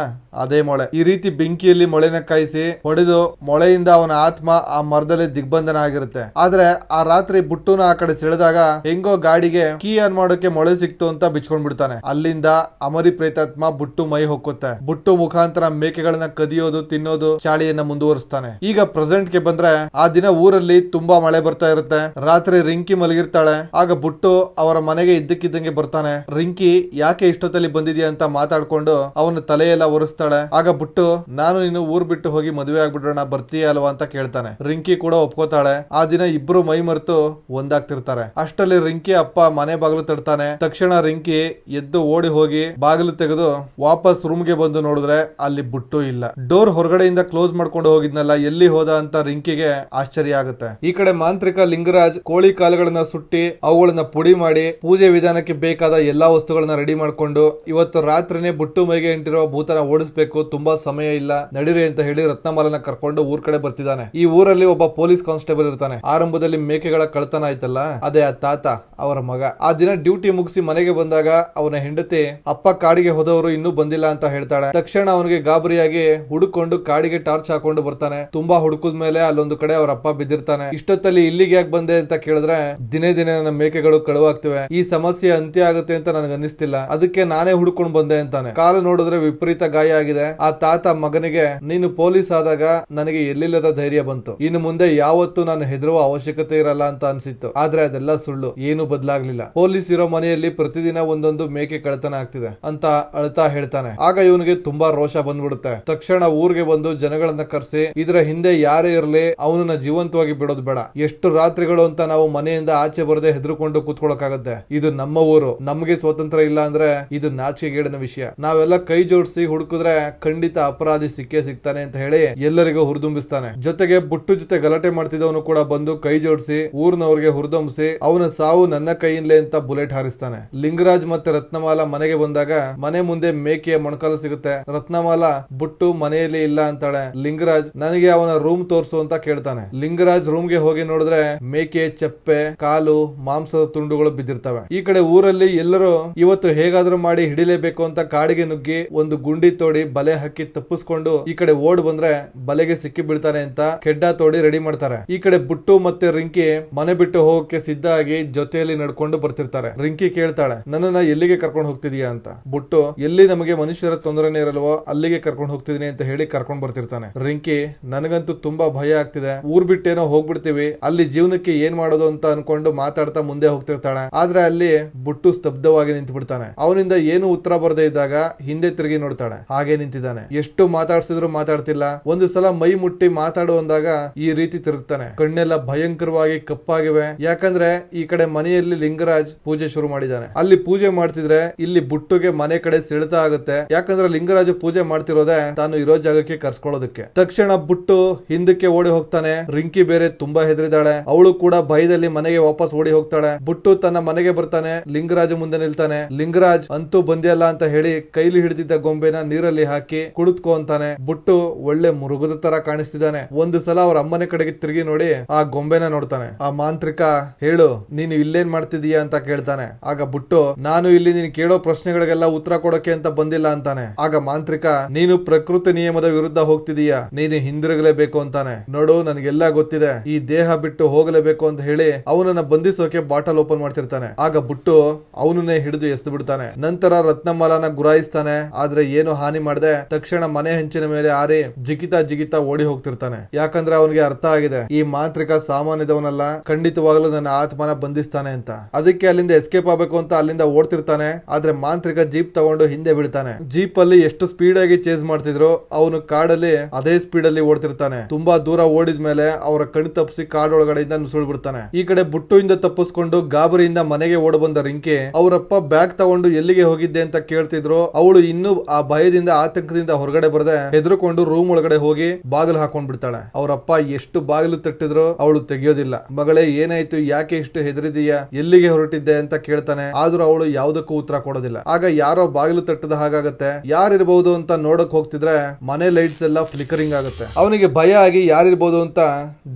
ಅದೇ ಮೊಳೆ. ಈ ರೀತಿ ಬೆಂಕಿಯಲ್ಲಿ ಮೊಳೆನ ಕಾಯಿಸಿ ಹೊಡೆದು ಮೊಳೆಯಿಂದ ಅವನ ಆತ್ಮ ಆ ಮರದಲ್ಲಿ ದಿಗ್ಬಂಧನ ಆಗಿರುತ್ತೆ. ಆದ್ರೆ ಆ ರಾತ್ರಿ ಬುಟ್ಟುನ ಆ ಕಡೆ ಸೆಳೆದಾಗ ಹೆಂಗೋ ಗಾಡಿಗೆ ಕೀ ಆನ್ ಮಾಡೋಕೆ ಮೊಳೆ ಸಿಕ್ತು ಅಂತ ಬಿಚ್ಕೊಂಡ್ ಬಿಡ್ತಾನೆ. ಅಲ್ಲಿಂದ ಅಮರಿ ಪ್ರೇತಾತ್ಮ ಬುಟ್ಟು ಮೈ ಹೊಕ್ಕುತ್ತೆ. ಬುಟ್ಟು ಮುಖಾಂತರ ಮೇಕೆಗಳನ್ನ ಕದಿಯೋದು ತಿನ್ನೋದು ಚಾಳಿಯನ್ನ ಮುಂದುವರಿಸ್ತಾನೆ. ಈಗ ಪ್ರೆಸೆಂಟ್ ಗೆ ಬಂದ್ರೆ ಆ ದಿನ ಊರಲ್ಲಿ ತುಂಬಾ ಮಳೆ ಬರ್ತಾ ಇರುತ್ತೆ. ರಾತ್ರಿ ರಿಂಕಿ ಮಲಗಿರ್ತಾಳೆ. ಆಗ ಬುಟ್ಟು ಅವರ ಮನೆಗೆ ಇದ್ದಕ್ಕಿದ್ದಂಗೆ ಬರ್ತಾನೆ. ರಿಂಕಿ ಯಾಕೆ ಇಷ್ಟೊತ್ತಲ್ಲಿ ಬಂದಿದ್ಯಾ ಅಂತ ಮಾತಾಡ್ಕೊಂಡು ಅವನ ತಲೆಯೆಲ್ಲ ಒರೆಸ್ತಾಳೆ. ಆಗ ಬುಟ್ಟು ನಾನು ನೀನು ಊರ್ ಬಿಟ್ಟು ಹೋಗಿ ಮದುವೆ ಆಗ್ಬಿಡೋಣ ಬರ್ತೀಯ ಅಲ್ವಾ ಅಂತ ಕೇಳ್ತಾನೆ. ರಿಂಕಿ ಕೂಡ ಒಪ್ಕೋತಾಳೆ. ಆ ದಿನ ಇಬ್ರು ಮೈ ಮರೆತು ಒಂದಾಗ್ತಿರ್ತಾರೆ. ಅಷ್ಟರಲ್ಲಿ ರಿಂಕಿ ಅಪ್ಪ ಮನೆ ಬಾಗಿಲು ತಡ್ತಾನೆ. ತಕ್ಷಣ ರಿಂಕಿ ಎದ್ದು ಓಡಿ ಹೋಗಿ ಬಾಗಿಲು ತೆಗೆದು ವಾಪಸ್ ರೂಮ್ಗೆ ಬಂದು ನೋಡಿದ್ರೆ ಅಲ್ಲಿ ಬುಟ್ಟು ಇಲ್ಲ. ಡೋರ್ ಹೊರಗಡೆಯಿಂದ ಕ್ಲೋಸ್ ಮಾಡ್ಕೊಂಡು ಹೋಗಿದ್ನಲ್ಲ, ಎಲ್ಲಿ ಹೋದ ಅಂತ ರಿಂಕಿಗೆ ಆಶ್ಚರ್ಯ ಆಗುತ್ತೆ. ಈ ಕಡೆ ಮಾಂತ್ರಿಕ ಲಿಂಗರಾಜ್ ಕೋಳಿ ಕಾಲುಗಳನ್ನ ಸುಟ್ಟಿ ಅವುಗಳನ್ನ ಪುಡಿ ಮಾಡಿ ಪೂಜೆ ವಿಧಾನಕ್ಕೆ ಬೇಕಾದ ಎಲ್ಲಾ ವಸ್ತುಗಳನ್ನ ರೆಡಿ ಮಾಡ್ಕೊಂಡು ಇವತ್ತು ರಾತ್ರಿನೇ ಬುಟ್ಟು ಮೈಗೆ ಇಂಟಿರುವ ಭೂತನ ಓಡಿಸ್ಬೇಕು, ತುಂಬಾ ಸಮಯ ಇಲ್ಲ ನಡಿರಿ ಅಂತ ಹೇಳಿ ರತ್ನಮಾಲನ ಕರ್ಕೊಂಡು ಊರ್ ಕಡೆ ಬರ್ತಿದ್ದಾನೆ. ಈ ಊರಲ್ಲಿ ಒಬ್ಬ ಪೊಲೀಸ್ ಕಾನ್ಸ್ಟೇಬಲ್ ಇರ್ತಾನೆ. ಆರಂಭದಲ್ಲಿ ಮೇಕೆಗಳ ಕಳ್ತನ ಆಯ್ತಲ್ಲ, ಅದೇ ಆ ತಾತ ಅವರ ಮಗ. ಆ ದಿನ ಡ್ಯೂಟಿ ಮುಗಿಸಿ ಮನೆಗೆ ಬಂದಾಗ ಅವನ ಹೆಂಡತಿ ಅಪ್ಪ ಕಾಡಿಗೆ ಹೋದವರು ಇನ್ನೂ ಬಂದಿಲ್ಲ ಅಂತ ಹೇಳ್ತಾಳೆ. ತಕ್ಷಣ ಅವನಿಗೆ ಗಾಬರಿಯಾಗಿ ಹುಡುಕೊಂಡು ಕಾಡಿಗೆ ಟಾರ್ಚ್ ಹಾಕೊಂಡು ಬರ್ತಾನೆ. ತುಂಬಾ ಹುಡುಕದ ಮೇಲೆ ಅಲ್ಲೊಂದು ಕಡೆ ಅವರ ಅಪ್ಪ ಬಿದ್ದಿರ್ತಾನೆ. ಇಷ್ಟೊತ್ತಲ್ಲಿ ಇಲ್ಲಿಗೆ ಯಾಕೆ ಬಂದೆ ಅಂತ ಕೇಳಿದ್ರೆ ದಿನೇ ದಿನೇ ನನ್ನ ಮೇಕೆಗಳು ಕಳುವಾಗ್ತಿವೆ, ಈ ಸಮಸ್ಯೆ ಅಂತ್ಯ ಆಗುತ್ತೆ ಅಂತ ನನಗೆ ಅನ್ನಿಸ್ತಿಲ್ಲ, ಅದಕ್ಕೆ ನಾನೇ ಹುಡುಕೊಂಡು ಬಂದೆ ಅಂತಾನೆ. ಕಾಲು ನೋಡಿದ್ರೆ ವಿಪರೀತ ಗಾಯ ಆಗಿದೆ. ಆ ತಾತ ಮಗನಿಗೆ ನೀನು ಪೊಲೀಸ್ ಆದಾಗ ನನಗೆ ಎಲ್ಲಿಲ್ಲದ ಧೈರ್ಯ ಬಂತು, ಇನ್ನು ಮುಂದೆ ಯಾವತ್ತೂ ನಾನು ಹೆದರುವ ಅವಶ್ಯಕತೆ ಇರಲ್ಲ ಅಂತ ಅನ್ಸಿತ್ತು. ಆದ್ರೆ ಅದೆಲ್ಲ ಸುಳ್ಳು, ಏನು ಬದಲಾಗ್ಲಿಲ್ಲ. ಪೊಲೀಸ್ ಇರೋ ಮನೆಯಲ್ಲಿ ಪ್ರತಿದಿನ ಒಂದೊಂದು ಮೇಕೆ ಕಳ್ತನ ಆಗ್ತಿದೆ ಅಂತ ಅಳ್ತಾ ಹೇಳ್ತಾನೆ. ಆಗ ಇವನಿಗೆ ತುಂಬಾ ರೋಷ ಬಂದ್ಬಿಡುತ್ತೆ. ತಕ್ಷಣ ಊರಿಗೆ ಬಂದು ಜನಗಳನ್ನ ಕರೆಸಿ ಇದರ ಹಿಂದೆ ಯಾರೇ ಇರಲಿ ಅವನನ್ನ ಜೀವಂತವಾಗಿ ಬಿಡೋದು ಬೇಡ. ಎಷ್ಟು ರಾತ್ರಿಗಳು ಅಂತ ನಾವು ಮನೆಯಿಂದ ಆಚೆ ಬರದೆ ಹೆದರ್ಕೊಂಡು ಕೂತ್ಕೊಳ್ಳೋಕಾಗತ್ತೆ? ಇದು ನಮ್ಮ ಊರು, ನಮಗೆ ಸ್ವಾತಂತ್ರ್ಯ ಇಲ್ಲ ಅಂದ್ರೆ ಇದು ನಾಚಿಕೆಗೇಡಿನ ವಿಷಯ. ನಾವೆಲ್ಲ ಕೈ ಜೋಡಿಸಿ ಹುಡುಕಿದ್ರೆ ಖಂಡಿತ ಅಪರಾಧಿ ಸಿಕ್ಕೇ ಸಿಗ್ತಾನೆ ಅಂತ ಹೇಳಿ ಎಲ್ಲರಿಗೂ ಹುರಿದುಂಬಿಸ್ತಾನೆ. ಜೊತೆಗೆ ಬುಟ್ಟು ಜೊತೆ ಗಲಾಟೆ ಮಾಡ್ತಿದ್ದವನು ಕೂಡ ಬಂದು ಕೈ ಜೋಡಿಸಿ ಊರ್ನವ್ರಿಗೆ ಹುರಿದುಂಬಿಸಿ ಅವನ ಸಾವು ನನ್ನ ಕೈಯಿಂದಲೇ ಅಂತ ಬುಲೆಟ್ ಹಾರಿಸ್ತಾನೆ. ಲಿಂಗರಾಜ್ ಮತ್ತೆ ರತ್ನಮಾಲಾ ಮನೆಗೆ ಬಂದಾಗ ಮನೆ ಮುಂದೆ ಮೇಕೆಯ ಮೊಣಕಾಲು ಸಿಗುತ್ತೆ. ರತ್ನಮಾಲಾ ಬುಟ್ಟು ಮನೆಯಲ್ಲಿ ಇಲ್ಲ ಅಂತಾಳೆ. ಲಿಂಗರಾಜ್ ನನಗೆ ಅವನ ರೂಮ್ ತೋರ್ಸು ಅಂತ ಕೇಳ್ತಾನೆ. ಲಿಂಗರಾಜ್ ರೂಮ್ಗೆ ಹೋಗಿ ನೋಡಿದ್ರೆ ಮೇಕೆ ಚಪ್ಪೆ, ಕಾಲು, ಮಾಂಸದ ತುಂಡುಗಳು ಬಿದ್ದಿರ್ತವೆ. ಈ ಕಡೆ ಊರಲ್ಲಿ ಎಲ್ಲರೂ ಇವತ್ತು ಹೇಗಾದ್ರೂ ಮಾಡಿ ಹಿಡಿಲೇಬೇಕು ಅಂತ ಕಾಡಿಗೆ ನುಗ್ಗಿ ಒಂದು ಗುಂಡಿ ತೋಡಿ ಬಲೆ ಹಾಕಿ ತಪ್ಪಿಸ್ಕೊಂಡು ಈ ಕಡೆ ಓಡ್ ಬಂದ್ರೆ ಬಲೆಗೆ ಸಿಕ್ಕಿ ಬೀಳ್ತಾನೆ ಅಂತ ಕೆಡ್ಡ ತೋಡಿ ರೆಡಿ ಮಾಡ್ತಾರೆ. ಈ ಕಡೆ ಬುಟ್ಟು ಮತ್ತೆ ರಿಂಕಿ ಮನೆ ಬಿಟ್ಟು ಹೋಗಕ್ಕೆ ಸಿದ್ಧ ಆಗಿ ಜೊತೆಯಲ್ಲಿ ನಡ್ಕೊಂಡು ಬರ್ತಿರ್ತಾರೆ. ರಿಂಕಿ ಕೇಳ್ತಾಳೆ, ನನ್ನನ್ನ ಎಲ್ಲಿಗೆ ಕರ್ಕೊಂಡು ಹೋಗ್ತಿದೀಯಾ ಅಂತ. ಬುಟ್ಟು ಎಲ್ಲಿ ನಮಗೆ ಮನುಷ್ಯರ ತೊಂದರೆನೇ ಇರಲ್ವೋ ಅಲ್ಲಿಗೆ ಕರ್ಕೊಂಡು ಹೋಗ್ತಿದೀನಿ ಅಂತ ಹೇಳಿ ಕರ್ಕೊಂಡು ಬರ್ತಿರ್ತಾನೆ. ರಿಂಕಿ ನನಗಂತೂ ತುಂಬಾ ಭಯ ಆಗ್ತಿದೆ, ಊರ್ ಬಿಟ್ಟೇನೋ ಹೋಗ್ಬಿಡ್ತೀವಿ, ಅಲ್ಲಿ ಜೀವನಕ್ಕೆ ಏನ್ ಮಾಡೋದು ಅಂತ ಅನ್ಕೊಂಡು ಮಾತಾಡ್ತಾ ಮುಂದೆ ಹೋಗ್ತಿರ್ತಾಳೆ. ಆದ್ರೆ ಅಲ್ಲಿ ಬುಟ್ಟು ಸ್ತಬ್ಧವಾಗಿ ನಿಂತು ಬಿಡ್ತಾನೆ. ಅವನಿಂದ ಏನು ಉತ್ತರ ಬರದೇ ಇದ್ದಾಗ ಹಿಂದೆ ತಿರುಗಿ ನೋಡ್ತಾಳೆ. ಹಾಗೆ ನಿಂತಿದ್ದಾನೆ. ಎಷ್ಟು ಮಾತಾಡ್ಸಿದ್ರು ಮಾತಾಡ್ತಿಲ್ಲ. ಒಂದು ಸಲ ಮೈ ಮುಟ್ಟಿ ಮಾತಾಡು ಅಂದಾಗ ಈ ರೀತಿ ತಿರುಗ್ತಾನೆ. ಕಣ್ಣೆಲ್ಲ ಭಯಂಕರವಾಗಿ ಕಪ್ಪಾಗಿವೆ. ಯಾಕಂದ್ರೆ ಈ ಕಡೆ ಮನೆಯಲ್ಲಿ ಲಿಂಗರಾಜ್ ಪೂಜೆ ಶುರು ಮಾಡಿದ್ದಾನೆ. ಅಲ್ಲಿ ಪೂಜೆ ಮಾಡ್ತಿದ್ರೆ ಇಲ್ಲಿ ಬುಟ್ಟುಗೆ ಮನೆ ಕಡೆ ಸೆಳೆತ ಆಗುತ್ತೆ. ಯಾಕಂದ್ರೆ ಲಿಂಗರಾಜು ಪೂಜೆ ಮಾಡ್ತಿರೋದೇ ತಾನು ಇರೋ ಜಾಗಕ್ಕೆ ಕರ್ಸ್ಕೊಳ್ಳೋದಕ್ಕೆ. ತಕ್ಷಣ ಬುಟ್ಟು ಹಿಂದಕ್ಕೆ ಓಡಿ ಹೋಗ್ತಾನೆ. ರಿಂಕಿ ಬೇರೆ ತುಂಬಾ ಹೆದರಿದಾಳೆ. ಅವಳು ಕೂಡ ಭಯದಲ್ಲಿ ಮನೆಗೆ ವಾಪಸ್ ಓಡಿ ಹೋಗ್ತಾಳೆ. ಬುಟ್ಟು ತನ್ನ ಮನೆಗೆ ಬರ್ತಾನೆ. ಲಿಂಗರಾಜ್ ಮುಂದೆ ನಿಲ್ತಾನೆ. ಲಿಂಗರಾಜ್ ಅಂತೂ ಬಂದಿಯಲ್ಲ ಅಂತ ಹೇಳಿ ಕೈಲಿ ಹಿಡಿದಿದ್ದ ಗೊಂಬೆನ ನೀರಲ್ಲಿ ಹಾಕಿ ಕುಡಿದ್ಕೋ ಅಂತಾನೆ. ಬುಟ್ಟು ಒಳ್ಳೆ ಮೃಗದ ತರ ಕಾಣಿಸ್ತಿದ್ದಾನೆ. ಒಂದು ಸಲ ಅವ್ರ ಅಮ್ಮನೆ ಕಡೆಗೆ ತಿರುಗಿ ನೋಡಿ ಆ ಗೊಂಬೆನ ನೋಡ್ತಾನೆ. ಆ ಮಾಂತ್ರಿಕ ಹೇಳು ನೀನು ಇಲ್ಲೇನ್ ಮಾಡ್ತಿದೀಯಾ ಅಂತ ಕೇಳ್ತಾನೆ. ಆಗ ಬುಟ್ಟು ನಾನು ಇಲ್ಲಿ ನೀನು ಕೇಳೋ ಪ್ರಶ್ನೆಗಳಿಗೆಲ್ಲ ಉತ್ತರ ಕೊಡೋಕೆ ಅಂತ ಬಂದಿಲ್ಲ ಅಂತಾನೆ. ಆಗ ಮಾಂತ್ರಿಕ ನೀನು ಪ್ರಕೃತಿ ನಿಯಮದ ವಿರುದ್ಧ ಹೋಗ್ತಿದೀಯಾ, ನೀನು ಹಿಂದಿರುಗಲೇಬೇಕು ಅಂತಾನೆ. ನೋಡು ನನಗೆಲ್ಲ ಗೊತ್ತಿದೆ, ಈ ದೇಹ ಬಿಟ್ಟು ಹೋಗಲೇಬೇಕು ಅಂತ ಹೇಳಿ ಅವನನ್ನ ಬಂಧಿಸೋಕೆ ಬಾಟಲ್ ಓಪನ್ ಮಾಡ್ತಿರ್ತಾನೆ. ಆಗ ಬುಟ್ಟು ಅವನನ್ನೇ ಹಿಡಿದು ಎಸ್ದು ಬಿಡ್ತಾನೆ. ನಂತರ ರತ್ನಮಾಲಾನ ಗುರಾಯಿಸ್ತಾನೆ. ಆದ್ರೆ ಏನು ಹಾನಿ ಮಾಡದೆ ತಕ್ಷಣ ಮನೆ ಹೆಂಚಿನ ಮೇಲೆ ಆರಿ ಜಿಗಿತಾ ಓಡಿ ಹೋಗ್ತಿರ್ತಾನೆ. ಯಾಕಂದ್ರೆ ಅವನಿಗೆ ಅರ್ಥ ಆಗಿದೆ ಈ ಮಾಂತ್ರಿಕ ಸಾಮಾನ್ಯದವನಲ್ಲ, ಖಂಡಿತವಾಗ್ಲೂ ನನ್ನ ಆತ್ಮನ ಬಂಧಿಸ್ತಾನೆ ಅಂತ. ಅದಕ್ಕೆ ಅಲ್ಲಿಂದ ಎಸ್ಕೇಪ್ ಆಗ್ಬೇಕು ಅಂತ ಅಲ್ಲಿಂದ ಓಡ್ತಿರ್ತಾನೆ. ಆದ್ರೆ ಮಾಂತ್ರಿಕ ಜೀಪ್ ತಗೊಂಡು ಹಿಂದೆ ಬಿಡ್ತಾನೆ. ಜೀಪ್ ಅಲ್ಲಿ ಎಷ್ಟು ಸ್ಪೀಡ್ ಆಗಿ ಚೇಸ್ ಮಾಡ್ತಿದ್ರು ಅವನು ಕಾಡಲ್ಲಿ ಅದೇ ಸ್ಪೀಡ್ ಅಲ್ಲಿ ಓಡ್ತಿರ್ತಾನೆ. ತುಂಬಾ ದೂರ ಓಡಿದ್ಮೇಲೆ ಅವರ ಕಣ್ ತಪ್ಪಿಸಿ ಕಾಡೊಳಗಡೆಯಿಂದ ನುಸುಳ್ ಬಿಡ್ತಾನೆ. ಈ ಕಡೆ ಬುಟ್ಟುವಿಂದ ತಪ್ಪಿಸ್ಕೊಂಡು ಗಾಬರಿಯಿಂದ ಮನೆಗೆ ಓಡ್ ಬಂದ ರಿಂಕಿ ಅವರಪ್ಪ ಬ್ಯಾಗ್ ತಗೊಂಡು ಎಲ್ಲಿಗೆ ಹೋಗಿದ್ದೆ ಅಂತ ಕೇಳ್ತಿದ್ರು. ಅವಳು ಇನ್ನೂ ಆ ಭಯದಿಂದ ಆತಂಕದಿಂದ ಹೊರಗಡೆ ಬರದೆ ಹೆದರ್ಕೊಂಡು ರೂಮ್ ಒಳಗಡೆ ಹೋಗಿ ಬಾಗಿಲು ಹಾಕೊಂಡ್ ಬಿಡ್ತಾಳೆ. ಅವರಪ್ಪ ಎಷ್ಟು ಬಾಗಿಲು ತಟ್ಟಿದ್ರು ಅವಳು ತೆಗಿಯೋದಿಲ್ಲ. ಮಗಳೇ ಏನಾಯ್ತು, ಯಾಕೆ ಇಷ್ಟು ಹೆದರಿದೀಯಾ, ಎಲ್ಲಿಗೆ ಹೊರಟಿದ್ದೆ ಅಂತ ಕೇಳ್ತಾನೆ. ಆದ್ರೂ ಅವಳು ಯಾವುದಕ್ಕೂ ಉತ್ತರ ಕೊಡೋದಿಲ್ಲ. ಆಗ ಯಾರೋ ಬಾಗಿಲು ತಟ್ಟದ ಹಾಗಾಗತ್ತೆ. ಯಾರಿರ್ಬಹುದು ಅಂತ ನೋಡಕ್ ಹೋಗ್ತಿದ್ರೆ ಮನೆ ಲೈಟ್ಸ್ ಎಲ್ಲ ಫ್ಲಿಕರಿಂಗ್ ಆಗುತ್ತೆ. ಅವನಿಗೆ ಭಯ ಆಗಿ ಯಾರಿರ್ಬೋದು ಅಂತ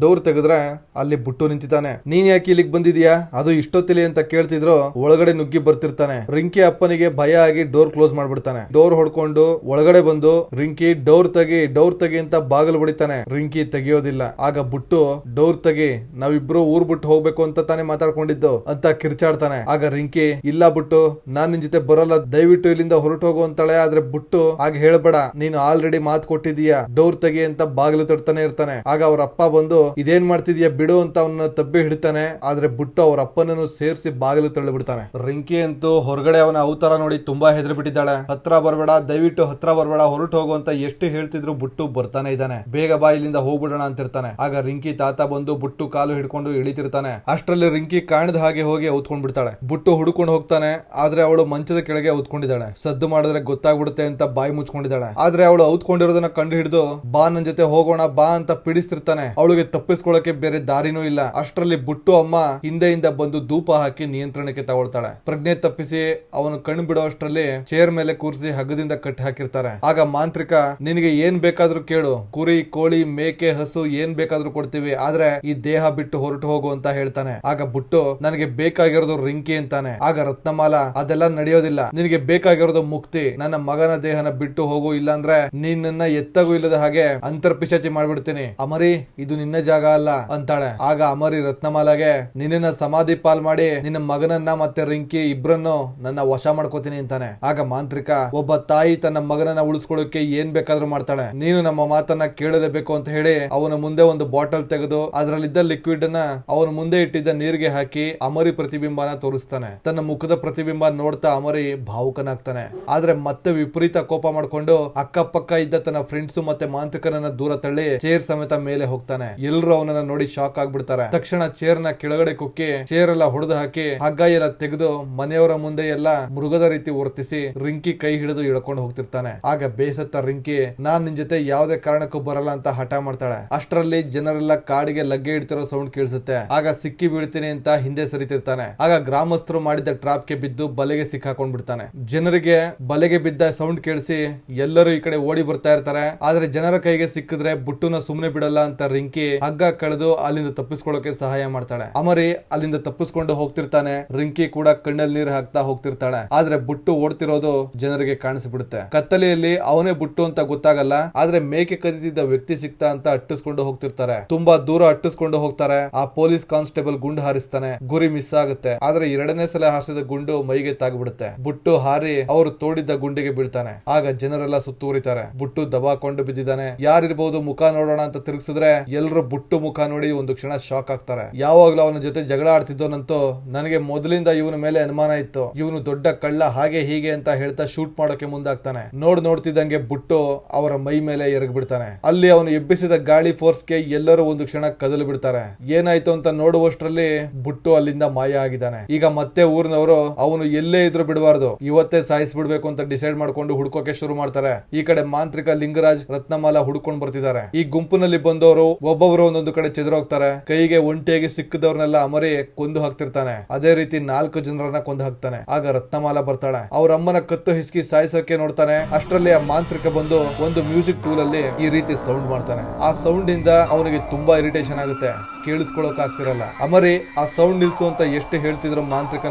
ಡೋರ್ ತೆಗೆದ್ರೆ ಅಲ್ಲಿ ಬುಟ್ಟು ನಿಂತಿದ್ದಾನೆ. ನೀನ್ ಯಾಕೆ ಇಲ್ಲಿಗೆ ಬಂದಿದ್ಯಾ, ಅದು ಇಷ್ಟೊತ್ತಿಲಿ ಅಂತ ಕೇಳ್ತಿದ್ರು ಒಳಗಡೆ ನುಗ್ಗಿ ಬರ್ತಿರ್ತಾನೆ. ರಿಂಕಿ ಅಪ್ಪನಿಗೆ ಭಯ ಆಗಿ ಡೋರ್ ಕ್ಲೋಸ್ ಮಾಡ್ಬಿಡ್ತಾನೆ. ಡೋರ್ ಹೊಡ್ಕೊಂಡು ಒಳಗಡೆ ಬಂದು ರಿಂಕಿ ಡೋರ್ ತೆಗಿ ಅಂತ ಬಾಗಿಲು ಬಿಡಿತಾನೆ. ರಿಂಕಿ ತೆಗಿಯೋದಿಲ್ಲ. ಆಗ ಬುಟ್ಟು ಡೋರ್ ತೆಗಿ, ನಾವಿಬ್ರು ಊರ್ ಬಿಟ್ಟು ಹೋಗ್ಬೇಕು ಅಂತ ತಾನೇ ಮಾತಾಡ್ಕೊಂಡಿದ್ದು ಅಂತ ಕಿರ್ಚಾಡ್ತಾನೆ. ಆಗ ರಿಂಕಿ ಇಲ್ಲ ಬುಟ್ಟು ನಾನ್ ನಿನ್ ಜೊತೆ ಬರಲ್ಲ, ದಯವಿಟ್ಟು ಇಲ್ಲಿಂದ ಹೊರಟು ಹೋಗು ಅಂತಾಳೆ. ಆದ್ರೆ ಬುಟ್ಟು ಆಗ ಹೇಳ್ಬೇಡ, ನೀನು ಆಲ್ರೆಡಿ ಮಾತು ಕೊಟ್ಟಿದೀಯಾ, ಡೋರ್ ತೆಗಿ ಅಂತ ಬಾಗಿಲು ತಡ್ತಾನೆ ಇರ್ತಾನೆ. ಆಗ ಅವ್ರ ಅಪ್ಪ ಬಂದು ಇದೇನ್ ಮಾಡ್ತಿದ್ಯಾ ಬಿಡು ಅಂತ ಅವನ್ನ ತಬ್ಬಿ ಹಿಡಿತಾನೆ. ಆದ್ರೆ ಬುಟ್ಟು ಅವ್ರ ಅಪ್ಪನನ್ನು ಸೇರಿಸಿ ಬಾಗಿಲು ತಳ್ಳಿ ಬಿಡ್ತಾನೆ. ರಿಂಕಿ ಅಂತೂ ಹೊರಗಡೆ ಅವನ ಅವತಾರ ನೋಡಿ ತುಂಬಾ ಹೆದರಿ ಬಿಟ್ಟಿದ್ದಾಳೆ. ಹತ್ರ ಬರ್ಬೇಡ, ದಯವಿಟ್ಟು ಹತ್ರ ಬರ್ಬೇಡ, ಹೊರಟು ಹೋಗು ಅಂತ ಎಷ್ಟು ಹೇಳ್ತಿದ್ರು ಬುಟ್ಟು ಬರ್ತಾನೆ ಇದ್ದಾನೆ. ಬೇಗ ಬಾ ಇಲ್ಲಿಂದ ಹೋಗ್ಬಿಡೋಣ ಅಂತಿರ್ತಾನೆ. ಆಗ ರಿಂಕಿ ತಾತ ಬಂದು ಬುಟ್ಟು ಕಾಲು ಹಿಡ್ಕೊಂಡು ಇಳಿತಿರ್ತಾನೆ. ಅಷ್ಟರಲ್ಲಿ ರಿಂಕಿ ಕಾಣದ ಹಾಗೆ ಹೋಗಿ ಔತ್ಕೊಂಡ್ ಬಿಡ್ತಾಳೆ. ಬುಟ್ಟು ಹುಡುಕೊಂಡು ಹೋಗ್ತಾನೆ. ಆದ್ರೆ ಅವಳು ಮಂಚದ ಕೆಳಗೆ ಔತ್ಕೊಂಡಿದ್ದಾಳೆ. ಸದ್ದು ಮಾಡಿದ್ರೆ ಗೊತ್ತಾಗ್ಬಿಡುತ್ತೆ ಅಂತ ಬಾಯಿ ಮುಚ್ಕೊಂಡಿದ್ದಾಳೆ. ಆದ್ರೆ ಅವಳು ಔತ್ಕೊಂಡಿರೋದನ್ನ ಕಂಡು ಹಿಡಿದು ಬಾ ನನ್ ಜೊತೆ ಹೋಗೋಣ ಬಾ ಅಂತ ಪಿಡಿಸ್ತಿರ್ತಾನೆ. ಅವಳಿಗೆ ತಪ್ಪಿಸ್ಕೊಳ್ಳಕ್ಕೆ ಬೇರೆ ದಾರಿನೂ ಇಲ್ಲ. ಅಷ್ಟರಲ್ಲಿ ಬುಟ್ಟು ಅಮ್ಮ ಹಿಂದೆಯಿಂದ ಬಂದು ಧೂಪ ಹಾಕಿ ನಿಯಂತ್ರಣಕ್ಕೆ ತಗೊಳ್ತಾಳೆ. ಪ್ರಜ್ಞೆ ತಪ್ಪಿಸಿ ಅವನು ಕಣ್ಣು ಬಿಡೋ ಅಷ್ಟರಲ್ಲಿ ಚೇರ್ ಮೇಲೆ ಕೂರಿಸಿ ಹಗ್ಗದಿಂದ ಕಟ್ಟಿ ಹಾಕಿರ್ತಾರೆ. ಆಗ ಮಾಂತ್ರಿಕ ನಿನಗೆ ಏನ್ ಬೇಕಾದ್ರೂ ಕೇಳು, ಕುರಿ, ಕೋಳಿ, ಮೇಕೆ, ಹಸು ಏನ್ ಬೇಕಾದ್ರೂ ಕೊಡ್ತೀವಿ, ಆದ್ರೆ ಈ ದೇಹ ಬಿಟ್ಟು ಹೊರಟು ಹೋಗು ಅಂತ ಹೇಳ್ತಾನೆ. ಆಗ ಬುಟ್ಟು ನನಗೆ ಬೇಕಾಗಿರೋದು ರಿಂಕಿ ಅಂತಾನೆ. ಆಗ ರತ್ನಮಾಲಾ ಅದೆಲ್ಲ ನಡೆಯೋದಿಲ್ಲ, ನಿನಗೆ ಬೇಕಾಗಿರೋದು ಮುಕ್ತಿ, ನನ್ನ ಮಗನ ದೇಹನ ಬಿಟ್ಟು ಹೋಗು, ಇಲ್ಲಾಂದ್ರೆ ನಿನ್ನ ಎತ್ತಗೂ ಇಲ್ಲದ ಹಾಗೆ ಅಂತರ್ಪಿಶಾಚಿ ಮಾಡ್ಬಿಡ್ತೀನಿ. ಅಮರಿ ಇದು ನಿನ್ನ ಜಾಗ ಅಲ್ಲ ಅಂತಾಳೆ. ಆಗ ಅಮರಿ ರತ್ನಮಾಲಾಗೆ ನಿನ್ನ ಸಮಾಧಿ ಪಾಲ್ ಮಾಡಿ ನಿನ್ನ ಮಗನನ್ನ ಮತ್ತೆ ರಿಂಕಿ ಇಬ್ರನ್ನು ನನ್ನ ವಶ ಮಾಡ್ಕೋತೀನಿ ಅಂತಾನೆ. ಆಗ ಮಾಂತ್ರಿಕ ಒಬ್ಬ ತಾಯಿ ತನ್ನ ಮಗನನ್ನ ಉಳಿಸ್ಕೊಳ್ಳೋಕೆ ಏನ್ ಬೇಕಾದ್ರೂ ಮಾಡ್ತಾಳೆ. ನೀನು ನಮ್ಮ ಮಾತನ್ನ ಕೇಳಲೇಬೇಕು ಅಂತ ಹೇಳಿ ಅವನ ಮುಂದೆ ಒಂದು ಬಾಟಲ್ ತೆಗೆದು ಅದರಲ್ಲಿದ್ದ ಲಿಕ್ವಿಡ್ ಅನ್ನ ಅವನ ಮುಂದೆ ಇಟ್ಟಿದ್ದ ನೀರಿಗೆ ಹಾಕಿ ಅಮರಿ ಪ್ರತಿಬಿಂಬನ ತೋರಿಸ್ತಾನೆ. ತನ್ನ ಮುಖದ ಪ್ರತಿಬಿಂಬ ನೋಡ್ತಾ ಅಮರಿ ಭಾವುಕನಾಗ್ತಾನೆ. ಆದ್ರೆ ಮತ್ತೆ ವಿಪರೀತ ಕೋಪ ಮಾಡ್ಕೊಂಡು ಅಕ್ಕಪಕ್ಕ ಇದ್ದ ತನ್ನ ಫ್ರೆಂಡ್ಸ್ ಮತ್ತೆ ಮಾಂತ್ರಿಕನನ್ನ ದೂರ ತಳ್ಳಿ ಚೇರ್ ಸಮೇತ ಮೇಲೆ ಹೋಗ್ತಾನೆ. ಎಲ್ಲರೂ ಅವನನ್ನ ನೋಡಿ ಶಾಕ್ ಆಗ್ಬಿಡ್ತಾರೆ. ತಕ್ಷಣ ಚೇರ್ ನ ಕೆಳಗಡೆ ಕುಕ್ಕಿ ಚೇರ್ ಎಲ್ಲ ಹೊಡೆದು ಹಾಕಿ ಹಗ್ಗ ಎಲ್ಲ ತೆಗೆದು ಮನೆಯವರ ಮುಂದೆ ಎಲ್ಲ ಮೃಗದ ರೀತಿ ವರ್ತಿಸಿ ರಿಂಕಿ ಕೈ ಹಿಡಿದು ಎಳ್ಕೊಂಡು ಹೋಗ್ತಿರ್ತಾನೆ. ಆಗ ಬೇಸತ್ತ ರಿಂಕಿ ನಾನ್ ನಿನ್ ಜೊತೆ ಯಾವುದೇ ಕಾರಣಕ್ಕೂ ಬರಲ್ಲ ಅಂತ ಹಠ ಮಾಡ್ತಾಳೆ. ಅಷ್ಟರಲ್ಲಿ ಜನರೆಲ್ಲ ಕಾಡಿಗೆ ಲಗ್ಗೆ ಇಡ್ತಿರೋ ಸೌಂಡ್ ಕೇಳಿಸುತ್ತೆ. ಆಗ ಸಿಕ್ಕಿ ಬೀಳ್ತೀನಿ ಅಂತ ಹಿಂದೆ ಸರಿತಿರ್ತಾನೆ. ಆಗ ಗ್ರಾಮಸ್ಥರು ಮಾಡಿದ ಟ್ರಾಪ್ ಗೆ ಬಿದ್ದು ಬಲೆಗೆ ಸಿಕ್ಕಾಕೊಂಡ್ ಬಿಡ್ತಾನೆ. ಜನರಿಗೆ ಬಲೆಗೆ ಬಿದ್ದ ಸೌಂಡ್ ಕೇಳಿಸಿ ಎಲ್ಲರೂ ಈ ಕಡೆ ಓಡಿ ಬರ್ತಾ ಇರ್ತಾರೆ. ಆದ್ರೆ ಜನರ ಕೈಗೆ ಸಿಕ್ಕಿದ್ರೆ ಬುಟ್ಟುನ ಸುಮ್ನೆ ಬಿಡಲ್ಲ ಅಂತ ರಿಂಕಿ ಹಗ್ಗ ಕಳೆದು ಅಲ್ಲಿಂದ ತಪ್ಪಿಸ್ಕೊಳ್ಳೋಕೆ ಸಹಾಯ ಮಾಡ್ತಾಳೆ. ಅಮರಿ ಅಲ್ಲಿಂದ ತಪ್ಪಿಸ್ಕೊಂಡು ಹೋಗ್ತಿರ್ತಾನೆ. ರಿಂಕಿ ಕೂಡ ಕಣ್ಣಲ್ಲಿ ನೀರು ಹಾಕ್ತಾ ಹೋಗ್ತಿರ್ತಾಳೆ. ಆದ್ರೆ ಬುಟ್ಟು ಓಡ್ತಿರೋದು ಜನರಿಗೆ ಕಾಣಿಸ್ಬಿಡುತ್ತೆ. ಕತ್ತಲೆಯಲ್ಲಿ ಅವನೇ ಬುಟ್ಟು ಅಂತ ಗೊತ್ತಾಗಲ್ಲ. ಆದ್ರೆ ಮೇಕೆ ಕದಿತಿದ್ದ ವ್ಯಕ್ತಿ ಸಿಕ್ತಾ ಅಂತ ಅಟ್ಟಿಸ್ಕೊಂಡು ಹೋಗ್ತಿರ್ತಾರೆ. ತುಂಬಾ ದೂರ ಅಟ್ಟಿಸ್ಕೊಂಡು ಹೋಗ್ತಾರೆ. ಆ ಪೊಲೀಸ್ ಕಾನ್ಸ್ಟೇಬಲ್ ಗುಂಡು ಹಾರಿಸ್ತಾನೆ. ಗುರಿ ಮಿಸ್ ಆಗುತ್ತೆ. ಆದ್ರೆ ಎರಡನೇ ಸಲ ಹಾರಿಸಿದ ಗುಂಡು ಮೈಗೆ ತಾಗ್ಬಿಡುತ್ತೆ. ಬುಟ್ಟು ಹಾರಿ ಅವರು ತೋಡಿದ್ದ ಗುಂಡಿಗೆ ಬೀಳ್ತಾನೆ. ಆಗ ಜನರೆಲ್ಲ ಸುತ್ತುವರಿತಾರೆ. ಬುಟ್ಟು ದಬಾಕೊಂಡು ಬಿದ್ದಿದ್ದಾನೆ. ಯಾರಿರ್ಬಹುದು ಮುಖ ನೋಡೋಣ ಅಂತ ತಿರುಗಿಸಿದ್ರೆ ಎಲ್ಲರೂ ಬುಟ್ಟು ಮುಖ ನೋಡಿ ಒಂದು ಕ್ಷಣ ಶಾಕ್ ಆಗ್ತಾರೆ. ಯಾವಾಗ್ಲೂ ಅವನ ಜೊತೆ ಜಗಳ ಆಡ್ತಿದ್ದೋನಂತೂ ನನಗೆ ಮೊದಲಿಂದ ಇವನ ಮೇಲೆ ಅನುಮಾನ ಇತ್ತು. ಇವನು ದೊಡ್ಡ ಕಳ್ಳ ಹಾಗೆ ಹೀಗೆ ಅಂತ ಹೇಳ್ತಾ ಶೂಟ್ ಮಾಡೋಕೆ ಮುಂದಾಗ್ತಾನೆ. ನೋಡ್ತಿದ್ದಂಗೆ ಬುಟ್ಟು ಅವರ ಮೈ ಮೇಲೆ ಎರಗ್ ಬಿಡ್ತಾನೆ. ಅಲ್ಲಿ ಅವನು ಎಬ್ಬಿಸಿದ ಗಾಳಿ ಫೋರ್ಸ್ಗೆ ಎಲ್ಲರೂ ಒಂದು ಕ್ಷಣ ಕದಲು ಬಿಡ್ತಾರೆ. ಏನಾಯ್ತು ಅಂತ ನೋಡುವಷ್ಟರಲ್ಲಿ ಬುಟ್ಟು ಅಲ್ಲಿಂದ ಮಾಯ ಆಗಿದ್ದಾನೆ. ಈಗ ಮತ್ತೆ ಊರಿನವರು ಅವನು ಎಲ್ಲೇ ಇದ್ರು ಬಿಡಬಾರ್ದು, ಇವತ್ತೇ ಸಾಯಿಸ್ಬಿಡ್ಬೇಕು ಅಂತ ಡಿಸೈಡ್ ಮಾಡ್ಕೊಂಡು ಹುಡ್ಕೋಕೆ ಶುರು ಮಾಡ್ತಾರೆ. ಈ ಕಡೆ ಮಾಂತ್ರಿಕ ಲಿಂಗರಾಜ್ ರತ್ನಮಾಲ ಹುಡ್ಕೊಂಡು ಬರ್ತಿದ್ದಾರೆ. ಈ ಗುಂಪಿನಲ್ಲಿ ಬಂದವರು ಒಬ್ಬೊಬ್ರು ಒಂದೊಂದು ಕಡೆ ಚೆದರೋಗ್ತಾರೆ. ಕೈಗೆ ಒಂಟಿಯಾಗಿ ಸಿಕ್ಕದವ್ರನ್ನೆಲ್ಲ ಅಮರಿ ಕೊಂದು ಹಾಕ್ತಿರ್ತಾನೆ. ಅದೇ ರೀತಿ 4 ಜನರನ್ನ ಕೊಂದು ಹಾಕ್ತಾನೆ. ಆಗ ರತ್ನಮಾಲ ಬರ್ತಾಳೆ. ಅವ್ರ ಅಮ್ಮನ ಕತ್ತು ಹಿಸ್ಕಿ ಸಾಯಿಸೋಕೆ ನೋಡ್ತಾನೆ. ಅಷ್ಟರಲ್ಲಿ ಆ ಮಾಂತ್ರಿಕ ಬಂದು ಒಂದು ಮ್ಯೂಸಿಕ್ ಟೂಲ್ ಅಲ್ಲಿ ಈ ರೀತಿ ಸೌಂಡ್ ಮಾಡ್ತಾನೆ. ಆ ಸೌಂಡ್ ಇಂದ ಅವನಿಗೆ ತುಂಬಾ ಇರಿಟೇಷನ್ ಆಗುತ್ತೆ. ಕೇಳಿಸ್ಕೊಳಕ್ ಆಗ್ತಿರಲ್ಲ. ಅಮರಿ ಆ ಸೌಂಡ್ ನಿಲ್ಸು ಅಂತ ಎಷ್ಟು ಹೇಳ್ತಿದ್ರು ಮಾಂತ್ರಿಕ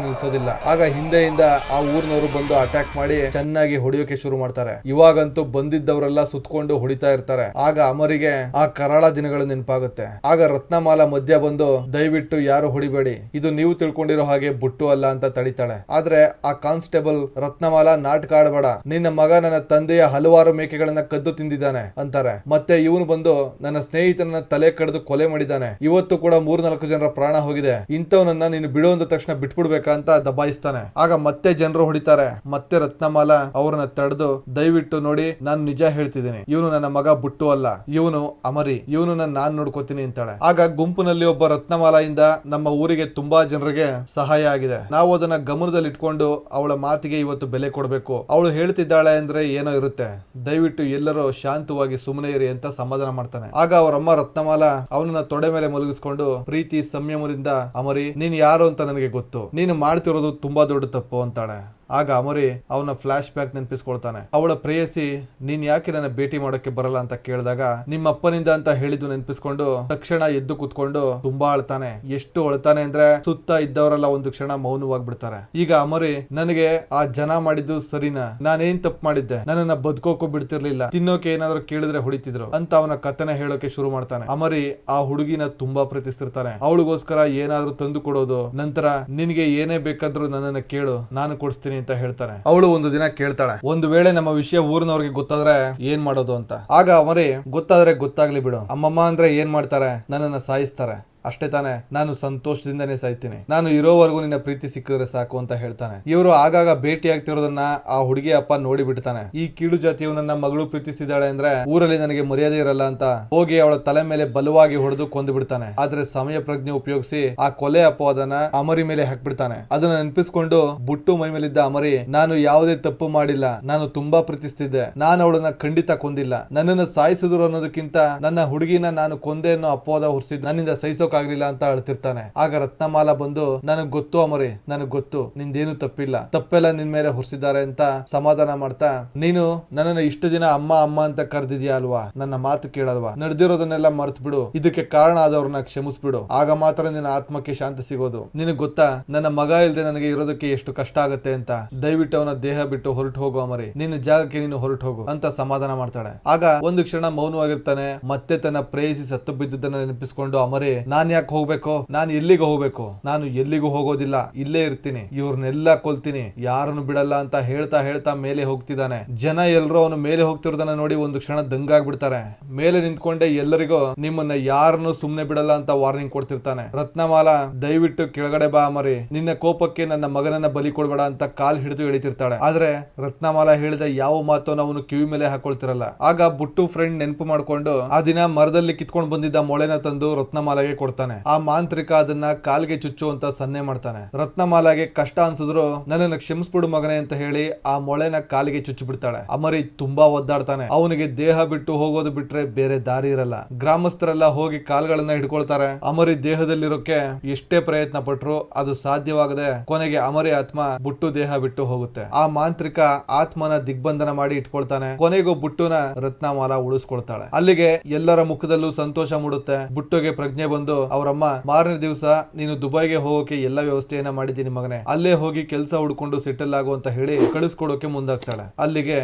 ನಿಲ್ಸೋದಿಲ್ಲ. ಆಗ ಹಿಂದೆಯಿಂದ ಆ ಊರಿನವರು ಬಂದು ಅಟ್ಯಾಕ್ ಮಾಡಿ ಚೆನ್ನಾಗಿ ಹೊಡೆಯೋಕೆ ಶುರು ಮಾಡ್ತಾರೆ. ಇವಾಗಂತೂ ಬಂದಿದ್ದವರೆಲ್ಲ ಸುತ್ಕೊಂಡು ಹೊಡಿತಾ ಇರ್ತಾರೆ. ಆಗ ಅಮರಿಗೆ ಆ ಕರಾಳ ದಿನಗಳು ನೆನಪಾಗುತ್ತೆ. ಆಗ ರತ್ನಮಾಲ ಮಧ್ಯ ಬಂದು ದಯವಿಟ್ಟು ಯಾರು ಹೊಡಿಬೇಡಿ, ಇದು ನೀವು ತಿಳ್ಕೊಂಡಿರೋ ಹಾಗೆ ಬುಟ್ಟು ಅಲ್ಲ ಅಂತ ತಡಿತಾಳೆ. ಆದ್ರೆ ಆ ಕಾನ್ಸ್ಟೇಬಲ್ ರತ್ನಮಾಲ ನಾಟಕ ಆಡಬೇಡ, ನಿನ್ನ ಮಗ ನನ್ನ ತಂದೆಯ ಹಲವಾರು ಮೇಕೆಗಳನ್ನ ಕದ್ದು ತಿಂದಿದ್ದಾನೆ ಅಂತಾರೆ. ಮತ್ತೆ ಇವನು ಬಂದು ನನ್ನ ಸ್ನೇಹಿತನ ತಲೆ ಕಡಿದು ಕೊಲೆ ಮಾಡಿದ್ದಾನೆ. ಇವತ್ತು ಕೂಡ 3-4 ಜನರ ಪ್ರಾಣ ಹೋಗಿದೆ. ಇಂಥವನನ್ನ ನೀನು ಬಿಡುವಂದ ತಕ್ಷಣ ಬಿಟ್ಬಿಡ್ಬೇಕಾ ಅಂತ ದಬಾಯಿಸ್ತಾನೆ. ಆಗ ಮತ್ತೆ ಜನರು ಹೊಡಿತಾರೆ. ಮತ್ತೆ ರತ್ನಮಾಲ ಅವ್ರನ್ನ ತಡೆದು ದಯವಿಟ್ಟು ನೋಡಿ, ನಾನು ನಿಜ ಹೇಳ್ತಿದ್ದೀನಿ, ಇವನು ನನ್ನ ಮಗ ಬುಟ್ಟು ಅಲ್ಲ, ಇವನು ಅಮರಿ, ಇವನು ನಾನ್ ನೋಡ್ಕೋತೀನಿ ಅಂತಾಳೆ. ಆಗ ಗುಂಪಿನಲ್ಲಿ ಒಬ್ಬ ರತ್ನಮಾಲ ಇಂದ ನಮ್ಮ ಊರಿಗೆ ತುಂಬಾ ಜನರಿಗೆ ಸಹಾಯ ಆಗಿದೆ. ನಾವು ಅದನ್ನ ಗಮನದಲ್ಲಿ ಇಟ್ಕೊಂಡು ಅವಳ ಮಾತಿಗೆ ಇವತ್ತು ಬೆಲೆ ಕೊಡ್ಬೇಕು. ಅವಳು ಹೇಳ್ತಿದ್ದಾಳೆ ಅಂದ್ರೆ ಏನೋ ಇರುತ್ತೆ, ದಯವಿಟ್ಟು ಎಲ್ಲರೂ ಶಾಂತವಾಗಿ ಸುಮ್ಮನೆ ಇರಿ ಅಂತ ಸಮಾಧಾನ ಮಾಡ್ತಾನೆ. ಆಗ ಅವರಮ್ಮ ರತ್ನಮಾಲ ಅವನನ್ನ ತೊಡೆ ಮೇಲೆ ಮಲಗಿಸ್ಕೊಂಡು ಪ್ರೀತಿ ಸಂಯಮದಿಂದ ಅಮರಿ, ನೀನ್ ಯಾರು ಅಂತ ನನಗೆ ಗೊತ್ತು, ನೀನು ಮಾಡ್ತಿರೋದು ತುಂಬಾ ದೊಡ್ಡ ತಪ್ಪು ಅಂತಾಳೆ. ಆಗ ಅಮರಿ ಅವನ ಫ್ಲಾಶ್ ಬ್ಯಾಕ್ ನೆನಪಿಸ್ಕೊಳ್ತಾನೆ. ಅವಳ ಪ್ರೇಯಸಿ ನೀನ್ ಯಾಕೆ ನನ್ನ ಭೇಟಿ ಮಾಡೋಕೆ ಬರಲ್ಲ ಅಂತ ಕೇಳಿದಾಗ ನಿಮ್ಮ ಅಪ್ಪನಿಂದ ಅಂತ ಹೇಳಿದ್ದು ನೆನಪಿಸ್ಕೊಂಡು ತಕ್ಷಣ ಎದ್ದು ಕುತ್ಕೊಂಡು ತುಂಬಾ ಅಳ್ತಾನೆ. ಎಷ್ಟು ಅಳ್ತಾನೆ ಅಂದ್ರೆ ಸುತ್ತ ಇದ್ದವರೆಲ್ಲ ಒಂದು ಕ್ಷಣ ಮೌನವಾಗ್ಬಿಡ್ತಾರೆ. ಈಗ ಅಮರಿ, ನನಗೆ ಆ ಜನ ಮಾಡಿದ್ದು ಸರಿನಾ, ನಾನೇನ್ ತಪ್ಪು ಮಾಡಿದ್ದೆ, ನನ್ನನ್ನ ಬದುಕೋಕು ಬಿಡ್ತಿರ್ಲಿಲ್ಲ, ತಿನ್ನೋಕೆ ಏನಾದ್ರು ಕೇಳಿದ್ರೆ ಹೊಡಿತಿದ್ರು ಅಂತ ಅವನ ಕಥನೆ ಹೇಳೋಕೆ ಶುರು ಮಾಡ್ತಾನೆ. ಅಮರಿ ಆ ಹುಡುಗಿನ ತುಂಬಾ ಪ್ರೀತಿಸ್ತಿರ್ತಾನೆ. ಅವಳಿಗೋಸ್ಕರ ಏನಾದ್ರೂ ತಂದು ಕೊಡೋದು, ನಂತರ ನಿನಗೆ ಏನೇ ಬೇಕಾದ್ರೂ ನನ್ನನ್ನ ಕೇಳು, ನಾನು ಕೊಡಿಸ್ತೀನಿ ಅಂತ ಹೇಳ್ತಾನೆ. ಅವಳು ಒಂದು ದಿನ ಕೇಳ್ತಾಳೆ, ಒಂದು ವೇಳೆ ನಮ್ಮ ವಿಷಯ ಊರಿನವ್ರಿಗೆ ಗೊತ್ತಾದ್ರೆ ಏನ್ ಮಾಡೋದು ಅಂತ. ಆಗ ಅಮರಿ, ಗೊತ್ತಾದ್ರೆ ಗೊತ್ತಾಗ್ಲಿ ಬಿಡು, ಅಮ್ಮಮ್ಮ ಅಂದ್ರೆ ಏನ್ ಮಾಡ್ತಾರೆ, ನನ್ನನ್ನ ಸಾಯಿಸ್ತಾರೆ ಅಷ್ಟೇ ತಾನೆ, ನಾನು ಸಂತೋಷದಿಂದನೇ ಸಾಯ್ತೀನಿ, ನಾನು ಇರೋವರೆಗೂ ನಿನ್ನ ಪ್ರೀತಿ ಸಿಕ್ಕಿದ್ರೆ ಸಾಕು ಅಂತ ಹೇಳ್ತಾನೆ. ಇವರು ಆಗಾಗ ಭೇಟಿ ಆಗ್ತಿರೋದನ್ನ ಆ ಹುಡುಗಿ ಅಪ್ಪ ನೋಡಿ ಬಿಡ್ತಾನೆ. ಈ ಕೀಳು ಜಾತಿಯು ನನ್ನ ಮಗಳು ಪ್ರೀತಿಸಿದಾಳೆ ಅಂದ್ರೆ ಊರಲ್ಲಿ ನನಗೆ ಮರ್ಯಾದೆ ಇರಲ್ಲ ಅಂತ ಹೋಗಿ ಅವಳ ತಲೆ ಮೇಲೆ ಬಲವಾಗಿ ಹೊಡೆದು ಕೊಂದು ಬಿಡ್ತಾನೆ. ಆದ್ರೆ ಸಮಯ ಪ್ರಜ್ಞೆ ಉಪಯೋಗಿಸಿ ಆ ಕೊಲೆ ಅಪವಾದನ ಅಮರಿ ಮೇಲೆ ಹಾಕ್ಬಿಡ್ತಾನೆ. ಅದನ್ನ ನೆನಪಿಸ್ಕೊಂಡು ಬುಟ್ಟು ಮೈ ಮೇಲಿದ್ದ ಅಮರಿ, ನಾನು ಯಾವುದೇ ತಪ್ಪು ಮಾಡಿಲ್ಲ, ನಾನು ತುಂಬಾ ಪ್ರೀತಿಸ್ತಿದ್ದೆ, ನಾನು ಅವಳನ್ನ ಖಂಡಿತ ಕೊಂದಿಲ್ಲ, ನನ್ನನ್ನು ಸಾಯಿಸಿದ್ರು ಅನ್ನೋದಕ್ಕಿಂತ ನನ್ನ ಹುಡುಗಿನ ನಾನು ಕೊಂದೆ ಅನ್ನೋ ಅಪವಾದ ಹೊರಿಸಿದ್ ನನ್ನಿಂದ ಸಹಿಸೋ ಆಗ್ಲಿಲ್ಲ ಅಂತ ಅಳ್ತಿರ್ತಾನೆ. ಆಗ ರತ್ನಮಾಲ ಬಂದು, ನನಗ್ ಗೊತ್ತು ಅಮರಿ, ನನಗ್ ಗೊತ್ತು, ನಿಂದೇನು ತಪ್ಪಿಲ್ಲ, ತಪ್ಪೆಲ್ಲ ನಿನ್ ಮೇಲೆ ಹೊರಿಸಿದ್ದಾರೆ ಅಂತ ಸಮಾಧಾನ ಮಾಡ್ತಾ, ನೀನು ನನ್ನನ್ನ ಇಷ್ಟು ದಿನ ಅಮ್ಮ ಅಮ್ಮ ಅಂತ ಕರೆದಿದ್ಯಾ ಅಲ್ವಾ, ನನ್ನ ಮಾತು ಕೇಳಲ್ವಾ, ನಡೆದಿರೋದನ್ನೆಲ್ಲ ಮರ್ತು ಬಿಡು, ಇದಕ್ಕೆ ಕಾರಣ ಆದವ್ರನ್ನ ಕ್ಷಮಿಸ್ಬಿಡು, ಆಗ ಮಾತ್ರ ನಿನ್ನ ಆತ್ಮಕ್ಕೆ ಶಾಂತಿ ಸಿಗೋದು. ನಿನಗ್ ಗೊತ್ತಾ ನನ್ನ ಮಗ ಇಲ್ದೆ ನನಗೆ ಇರೋದಕ್ಕೆ ಎಷ್ಟು ಕಷ್ಟ ಆಗತ್ತೆ ಅಂತ, ದಯವಿಟ್ಟು ಅವನ ದೇಹ ಬಿಟ್ಟು ಹೊರಟು ಹೋಗು ಅಮರಿ, ನಿನ್ನ ಜಾಗಕ್ಕೆ ನೀನು ಹೊರಟು ಹೋಗು ಅಂತ ಸಮಾಧಾನ ಮಾಡ್ತಾಳೆ. ಆಗ ಒಂದು ಕ್ಷಣ ಮೌನವಾಗಿರ್ತಾನೆ. ಮತ್ತೆ ತನ್ನ ಪ್ರೇಯಸಿ ಸತ್ತು ಬಿದ್ದುದನ್ನ ನೆನಪಿಸ್ಕೊಂಡು ಅಮರಿ, ನಾನ್ ಯಾಕೆ ಹೋಗ್ಬೇಕು, ನಾನು ಎಲ್ಲಿಗೆ ಹೋಗ್ಬೇಕು, ನಾನು ಎಲ್ಲಿಗೂ ಹೋಗೋದಿಲ್ಲ, ಇಲ್ಲೇ ಇರ್ತೀನಿ, ಇವ್ರನ್ನೆಲ್ಲ ಕೊಲ್ತೀನಿ, ಯಾರನ್ನು ಬಿಡಲ್ಲ ಅಂತ ಹೇಳ್ತಾ ಹೇಳ್ತಾ ಮೇಲೆ ಹೋಗ್ತಿದ್ದಾನೆ. ಜನ ಎಲ್ರು ಅವನು ಮೇಲೆ ಹೋಗ್ತಿರೋದನ್ನ ನೋಡಿ ಒಂದು ಕ್ಷಣ ದಂಗಾಗ್ಬಿಡ್ತಾರೆ. ಮೇಲೆ ನಿಂತ್ಕೊಂಡೆ ಎಲ್ಲರಿಗೂ ನಿಮ್ಮನ್ನ ಯಾರನ್ನು ಸುಮ್ನೆ ಬಿಡಲ್ಲ ಅಂತ ವಾರ್ನಿಂಗ್ ಕೊಡ್ತಿರ್ತಾನೆ. ರತ್ನಮಾಲಾ ದಯವಿಟ್ಟು ಕೆಳಗಡೆ ಬಾ ಮರಿ, ನಿನ್ನ ಕೋಪಕ್ಕೆ ನನ್ನ ಮಗನನ್ನ ಬಲಿ ಕೊಡ್ಬೇಡ ಅಂತ ಕಾಲ್ ಹಿಡಿದು ಎಳಿತಿರ್ತಾಳೆ. ಆದ್ರೆ ರತ್ನಮಾಲಾ ಹೇಳಿದ ಯಾವ ಮಾತನ್ನು ಅವನು ಕಿವಿ ಮೇಲೆ ಹಾಕೊಳ್ತಿರಲ್ಲ. ಆಗ ಬುಟ್ಟು ಫ್ರೆಂಡ್ ನೆನಪು ಮಾಡ್ಕೊಂಡು ಆ ದಿನ ಮರದಲ್ಲಿ ಕಿತ್ಕೊಂಡು ಬಂದಿದ್ದ ಮೊಳೆನ ತಂದು ರತ್ನಮಾಲಾಗೆ ಕೊಡ್ತಾನೆ. ಆ ಮಾಂತ್ರಿಕ ಅದನ್ನ ಕಾಲ್ಗೆ ಚುಚ್ಚು ಅಂತ ಸನ್ನೆ ಮಾಡ್ತಾನೆ. ರತ್ನಮಾಲಾಗೆ ಕಷ್ಟ ಅನ್ಸಿದ್ರು ನನ್ನನ್ನು ಕ್ಷಮಿಸ್ಬಿಡು ಮಗನೆ ಅಂತ ಹೇಳಿ ಆ ಮೊಳೆನ ಕಾಲಿಗೆ ಚುಚ್ಚು ಬಿಡ್ತಾಳೆ. ಅಮರಿ ತುಂಬಾ ಒದ್ದಾಡ್ತಾನೆ. ಅವನಿಗೆ ದೇಹ ಬಿಟ್ಟು ಹೋಗೋದು ಬಿಟ್ರೆ ಬೇರೆ ದಾರಿ ಇರಲ್ಲ. ಗ್ರಾಮಸ್ಥರೆಲ್ಲ ಹೋಗಿ ಕಾಲ್ಗಳನ್ನ ಹಿಡ್ಕೊಳ್ತಾರೆ. ಅಮರಿ ದೇಹದಲ್ಲಿರೋಕೆ ಎಷ್ಟೇ ಪ್ರಯತ್ನ ಪಟ್ರು ಅದು ಸಾಧ್ಯವಾಗದೆ ಕೊನೆಗೆ ಅಮರಿ ಆತ್ಮ ಬುಟ್ಟು ದೇಹ ಬಿಟ್ಟು ಹೋಗುತ್ತೆ. ಆ ಮಾಂತ್ರಿಕ ಆತ್ಮನ ದಿಗ್ಬಂಧನ ಮಾಡಿ ಇಟ್ಕೊಳ್ತಾನೆ. ಕೊನೆಗೂ ಬುಟ್ಟುನ ರತ್ನಮಾಲಾ ಉಳಿಸ್ಕೊಳ್ತಾಳೆ. ಅಲ್ಲಿಗೆ ಎಲ್ಲರ ಮುಖದಲ್ಲೂ ಸಂತೋಷ ಮೂಡುತ್ತೆ. ಬುಟ್ಟುಗೆ ಪ್ರಜ್ಞೆ ಬಂದು ಅವರಮ್ಮ ಮಾರನೇ ದಿವಸ ನೀನು ದುಬೈಗೆ ಹೋಗೋಕೆ ಎಲ್ಲ ವ್ಯವಸ್ಥೆಯನ್ನ ಮಾಡಿದ್ದೀನಿ ಮಗನೆ, ಅಲ್ಲೇ ಹೋಗಿ ಕೆಲಸ ಹುಡ್ಕೊಂಡು ಸೆಟಲ್ ಆಗು ಅಂತ ಹೇಳಿ ಕಳಿಸ್ಕೊಡೋಕೆ ಮುಂದಾಗ್ತಾಳೆ. ಅಲ್ಲಿಗೆ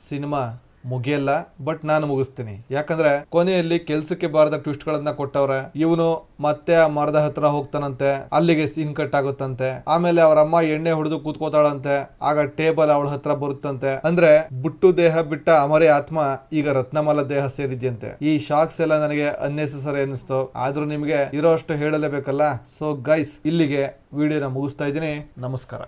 ಸಿನಿಮಾ ಮುಗಿಯಲ್ಲ, ಬಟ್ ನಾನು ಮುಗಿಸ್ತೀನಿ. ಯಾಕಂದ್ರೆ ಕೊನೆಯಲ್ಲಿ ಕೆಲ್ಸಕ್ಕೆ ಬಾರದ ಟ್ವಿಸ್ಟ್ ಗಳನ್ನ ಕೊಟ್ಟವ್ರೆ. ಇವನು ಮತ್ತೆ ಆ ಮರದ ಹತ್ರ ಹೋಗ್ತಾನಂತೆ, ಅಲ್ಲಿಗೆ ಸೀನ್ ಕಟ್ ಆಗುತ್ತಂತೆ. ಆಮೇಲೆ ಅವ್ರ ಅಮ್ಮ ಎಣ್ಣೆ ಹೊಡೆದು ಕೂತ್ಕೋತಾಳಂತೆ. ಆಗ ಟೇಬಲ್ ಅವಳ ಹತ್ರ ಬರುತ್ತಂತೆ. ಅಂದ್ರೆ ಬುಟ್ಟು ದೇಹ ಬಿಟ್ಟ ಅಮರಿ ಆತ್ಮ ಈಗ ರತ್ನಮಾಲಾ ದೇಹ ಸೇರಿದ್ಯಂತೆ. ಈ ಶಾಕ್ಸ್ ಎಲ್ಲ ನನಗೆ ಅನ್ನೆಸೆಸರಿ ಅನಿಸ್ತು. ಆದ್ರೂ ನಿಮ್ಗೆ ಇರೋ ಅಷ್ಟು ಹೇಳಲೇಬೇಕಲ್ಲ. ಸೊ ಗೈಸ್, ಇಲ್ಲಿಗೆ ವಿಡಿಯೋನ ಮುಗಿಸ್ತಾ ಇದ್ದೀನಿ. ನಮಸ್ಕಾರ.